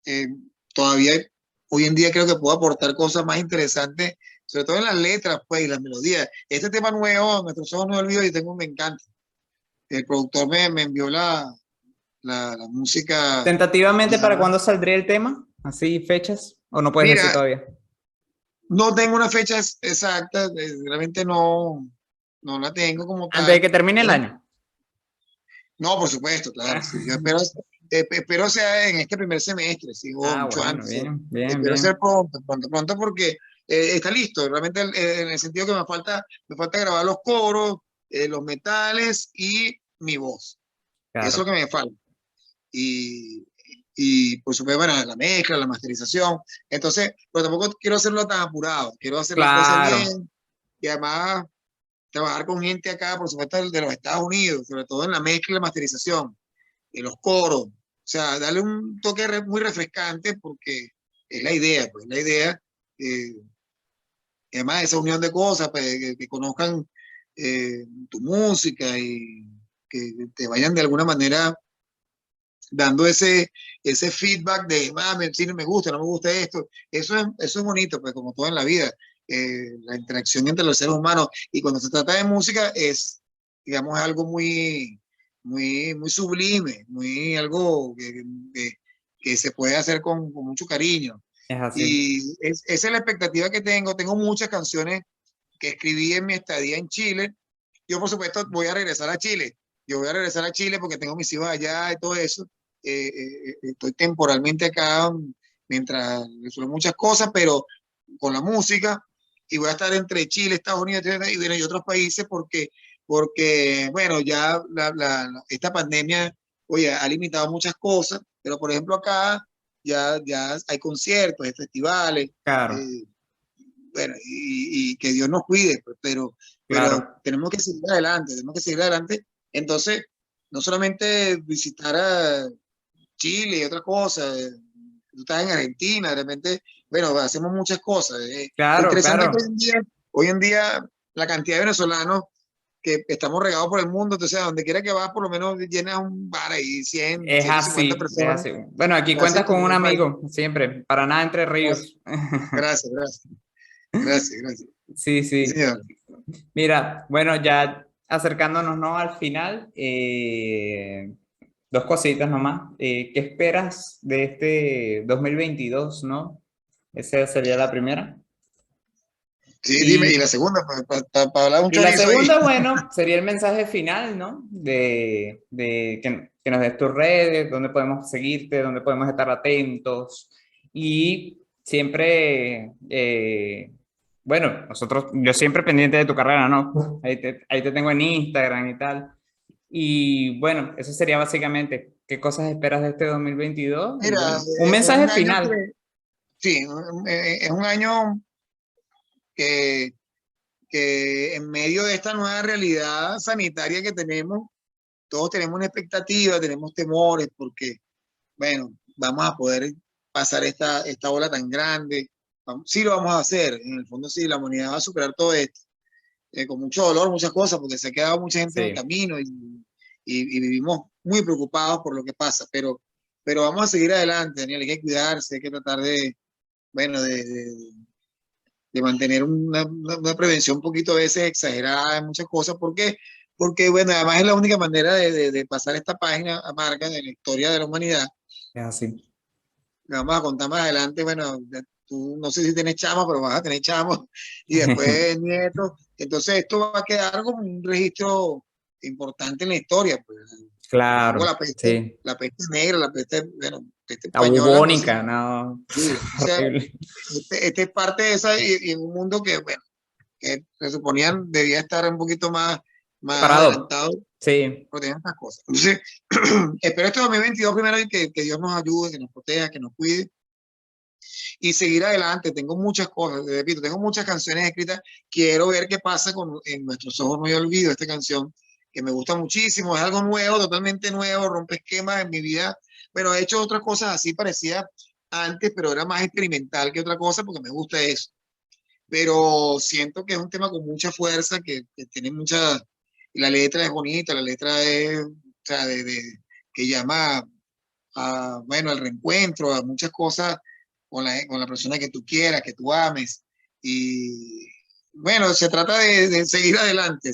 eh, todavía hoy en día creo que puedo aportar cosas más interesantes, sobre todo en las letras, pues, y las melodías. Este tema nuevo, Nuestros Ojos No Olvido, me encanta. El productor me envió la música. Tentativamente, ¿para Ya. cuándo saldría el tema? ¿Así fechas? ¿O no puedes decir Mira, todavía? no tengo una fecha exacta, realmente no la tengo como Antes de tal. que termine el año. No, por supuesto, claro, sí. Yo espero sea en este primer semestre, sí, o Ah, mucho bueno, antes. bien, bien, Espero ser bien. pronto, porque está listo. Realmente, en el sentido que me falta grabar los coros, los metales y mi voz. Eso es lo Claro, que me falta. Y, y por supuesto, bueno, la mezcla, la masterización. Entonces, pero tampoco quiero hacerlo tan apurado. Quiero hacer las cosas claro. bien, y además trabajar con gente acá, por supuesto, de los Estados Unidos, sobre todo en la mezcla y la masterización, en los coros. O sea, darle un toque muy refrescante, porque es la idea, pues, la idea. eh, y además esa unión de cosas, pues, que conozcan tu música, y que te vayan de alguna manera dando ese feedback de, sí, me gusta, no me gusta esto. Eso es bonito, pues, como todo en la vida. La interacción entre los seres humanos, y cuando se trata de música es, digamos, algo muy sublime, muy algo que se puede hacer con mucho cariño. Es así. Y esa es la expectativa que tengo. Tengo muchas canciones que escribí en mi estadía en Chile. Yo, por supuesto, voy a regresar a Chile, yo voy a regresar a Chile porque tengo mis hijos allá y todo eso. Estoy temporalmente acá mientras resuelvo muchas cosas, pero con la música, y voy a estar entre Chile, Estados Unidos y, bueno, y otros países porque bueno, ya esta pandemia, oye, ha limitado muchas cosas, pero por ejemplo acá ya hay conciertos, hay festivales, Claro, eh, bueno, y que Dios nos cuide, pues, pero claro. tenemos que seguir adelante, tenemos que seguir adelante. Entonces, no solamente visitar a Chile y otras cosas, tú estás en Argentina, de repente, bueno, hacemos muchas cosas. Lo Claro, interesante es que claro. hoy en día, la cantidad de venezolanos que estamos regados por el mundo, entonces a donde quiera que vas, por lo menos llenas un bar ahí, 100, Es 150 así, es personas, así. Bueno, aquí casi cuentas con como un un país. amigo, siempre, para nada Entre Gracias, Ríos. gracias, gracias, gracias, gracias. Sí, Sí, sí. señor. Mira, bueno, ya acercándonos, ¿no? Al final, dos cositas nomás. ¿Qué esperas de este 2022, no? Esa sería la primera. Sí, dime, y la Y, segunda, para hablar un y la chorizo ahí. segunda, bueno, sería el mensaje final, ¿no? Que nos des tus redes, dónde podemos seguirte, dónde podemos estar atentos. Y siempre, bueno, yo siempre pendiente de tu carrera, ¿no? Ahí te tengo en Instagram y tal. Y bueno, eso sería básicamente, ¿qué cosas esperas de este 2022? Y Mira, bueno, un es mensaje un año final. que, sí, es un año que, que en medio de esta nueva realidad sanitaria que tenemos, todos tenemos una expectativa, tenemos temores, porque, bueno, vamos a poder pasar esta ola tan grande. Sí lo vamos a hacer, en el fondo sí, la humanidad va a superar todo esto, con mucho dolor, muchas cosas, porque se ha quedado mucha gente en el Sí, camino y vivimos muy preocupados por lo que pasa, pero vamos a seguir adelante, Daniel, hay que cuidarse, hay que tratar de, bueno, de mantener una prevención un poquito a veces exagerada en muchas cosas. ¿Por qué? Porque, bueno, además es la única manera de pasar esta página amarga de la historia de la humanidad. es así. Le vamos a contar más adelante, bueno, tú no sé si tienes chamos, pero vas a tener chamos y después nietos. Entonces esto va a quedar como un registro importante en la historia. Pues. Luego Claro, sí. la peste negra, la peste, bueno, peste La española, entonces, bubónica, no, sí, o sea, horrible. este es parte de esa y en un mundo que, bueno, que se suponían debía estar un poquito más Preparado. adelantado Sí, proteger estas cosas. Entonces, espero este 2022 primero y que Dios nos ayude, que nos proteja, que nos cuide y seguir adelante. Tengo muchas cosas, repito, tengo muchas canciones escritas. Quiero ver qué pasa con En Nuestros Ojos No Hay Olvido, esta canción que me gusta muchísimo, es algo nuevo, totalmente nuevo, rompe esquemas en mi vida. Bueno, he hecho otras cosas así parecidas antes, pero era más experimental que otra cosa porque me gusta eso. Pero siento que es un tema con mucha fuerza, que tiene mucha, la letra es bonita, la letra es, o sea, que llama a, bueno, al reencuentro, a muchas cosas con la persona que tú quieras, que tú ames. Y bueno, se trata de seguir adelante,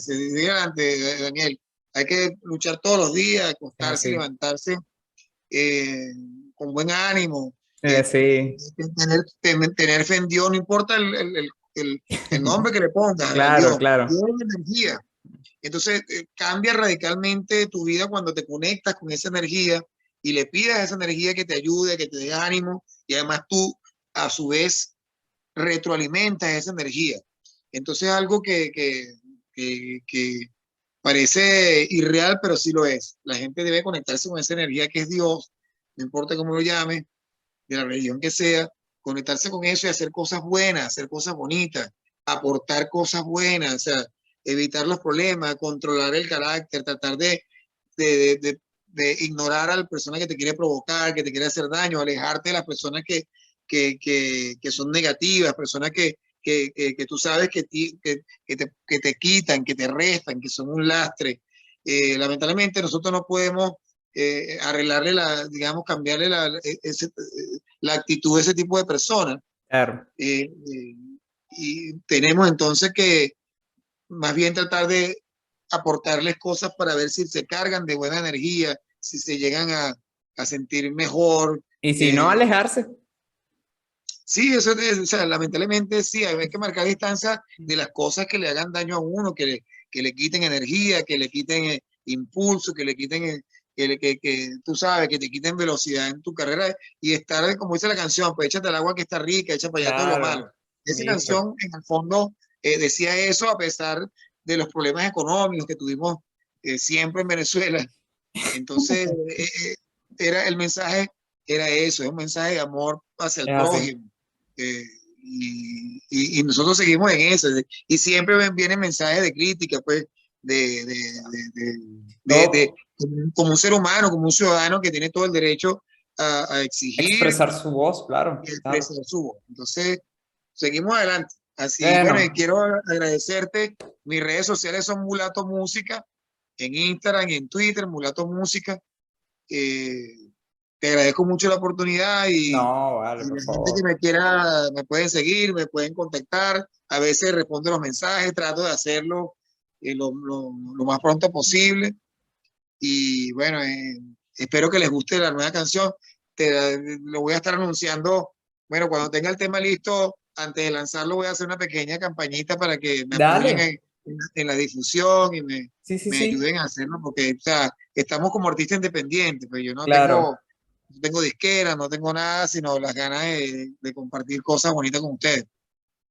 Daniel. Hay que luchar todos los días, es acostarse y así. levantarse eh, con buen ánimo, Sí, tener fe en Dios, no importa el nombre que le pongas a claro, Dios, claro. Dios es energía. Entonces cambia radicalmente tu vida cuando te conectas con esa energía y le pides a esa energía que te ayude, que te dé ánimo y además tú a su vez retroalimentas esa energía. Entonces algo que parece irreal, pero sí lo es. La gente debe conectarse con esa energía que es Dios, no importa cómo lo llame, de la religión que sea, conectarse con eso y hacer cosas buenas, hacer cosas bonitas, aportar cosas buenas, o sea, evitar los problemas, controlar el carácter, tratar de, de, de ignorar a la persona que te quiere provocar, que te quiere hacer daño, alejarte de las personas que son negativas, personas que tú sabes que te quitan, que te restan, que son un lastre. Lamentablemente nosotros no podemos arreglarle digamos, cambiarle la actitud de ese tipo de personas. Claro. Eh, eh, y tenemos entonces que más bien tratar de aportarles cosas para ver si se cargan de buena energía, si se llegan a sentir mejor. Y si no, Eh, alejarse. sí, eso es, o sea, lamentablemente sí, hay que marcar distancia de las cosas que le hagan daño a uno, que le quiten energía, que le quiten impulso, que le quiten, que tú sabes, que te quiten velocidad en tu carrera y estar, como dice la canción, pues échate al agua que está rica, echa para allá todo lo malo. Claro, Esa listo. canción, en el fondo, decía eso a pesar de los problemas económicos que tuvimos siempre en Venezuela. Entonces, era el mensaje, era eso, es un mensaje de amor hacia el Es así. prójimo. eh, y nosotros seguimos en eso. Y siempre vienen mensajes de crítica, pues, de, de, de, de Todo, como un ser humano, como un ciudadano que tiene todo el derecho a exigir expresar su voz, claro, y a claro. expresar su voz. Entonces, seguimos adelante. Así, bueno, y Bueno, quiero agradecerte. Mis redes sociales son Mulato Música, en Instagram y en Twitter, Mulato Música. Eh, te agradezco mucho la oportunidad no, vale, y por la gente que favor. me quiera, me pueden seguir, me pueden contactar. A veces respondo los mensajes, trato de hacerlo lo más pronto posible. Y bueno, espero que les guste la nueva canción. Lo voy a estar anunciando. Bueno, cuando tenga el tema listo, antes de lanzarlo, voy a hacer una pequeña campañita para que me apoyen Dale. en la difusión y Sí, sí, me sí. ayuden a hacerlo, porque o sea, estamos como artistas independientes, pues yo Claro. no tengo disquera, no tengo nada, sino las ganas de compartir cosas bonitas con ustedes.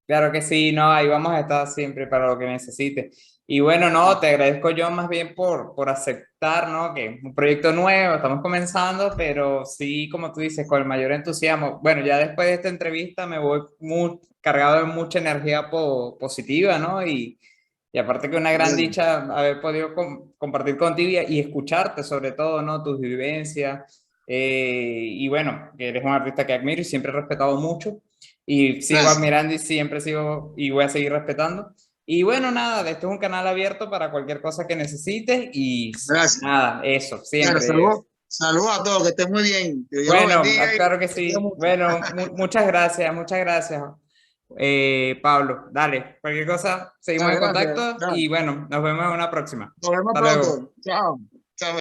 Claro que sí, no, ahí vamos a estar siempre para lo que necesites. Y bueno, no, te agradezco yo más bien por aceptar, ¿no? Que es un proyecto nuevo, estamos comenzando, pero sí, como tú dices, con el mayor entusiasmo. Bueno, ya después de esta entrevista me voy muy cargado de mucha energía positiva, ¿no? Y aparte que una gran Bueno, dicha haber podido compartir contigo y escucharte sobre todo, ¿no? Tus vivencias. Y bueno, que eres un artista que admiro y siempre he respetado mucho y sigo gracias. admirando y siempre sigo y voy a seguir respetando. Y bueno, nada, este es un canal abierto para cualquier cosa que necesites y Gracias. nada, eso, Bueno, siempre. saludos a todos, que estén muy bien. Que Dios los Bueno, bendiga y claro que te quiero sí. mucho. Bueno, muchas gracias, Pablo. Dale, cualquier cosa, seguimos Dale, en gracias. contacto Dale. y bueno, nos vemos en una próxima. Nos vemos Hasta luego. pronto. Chao.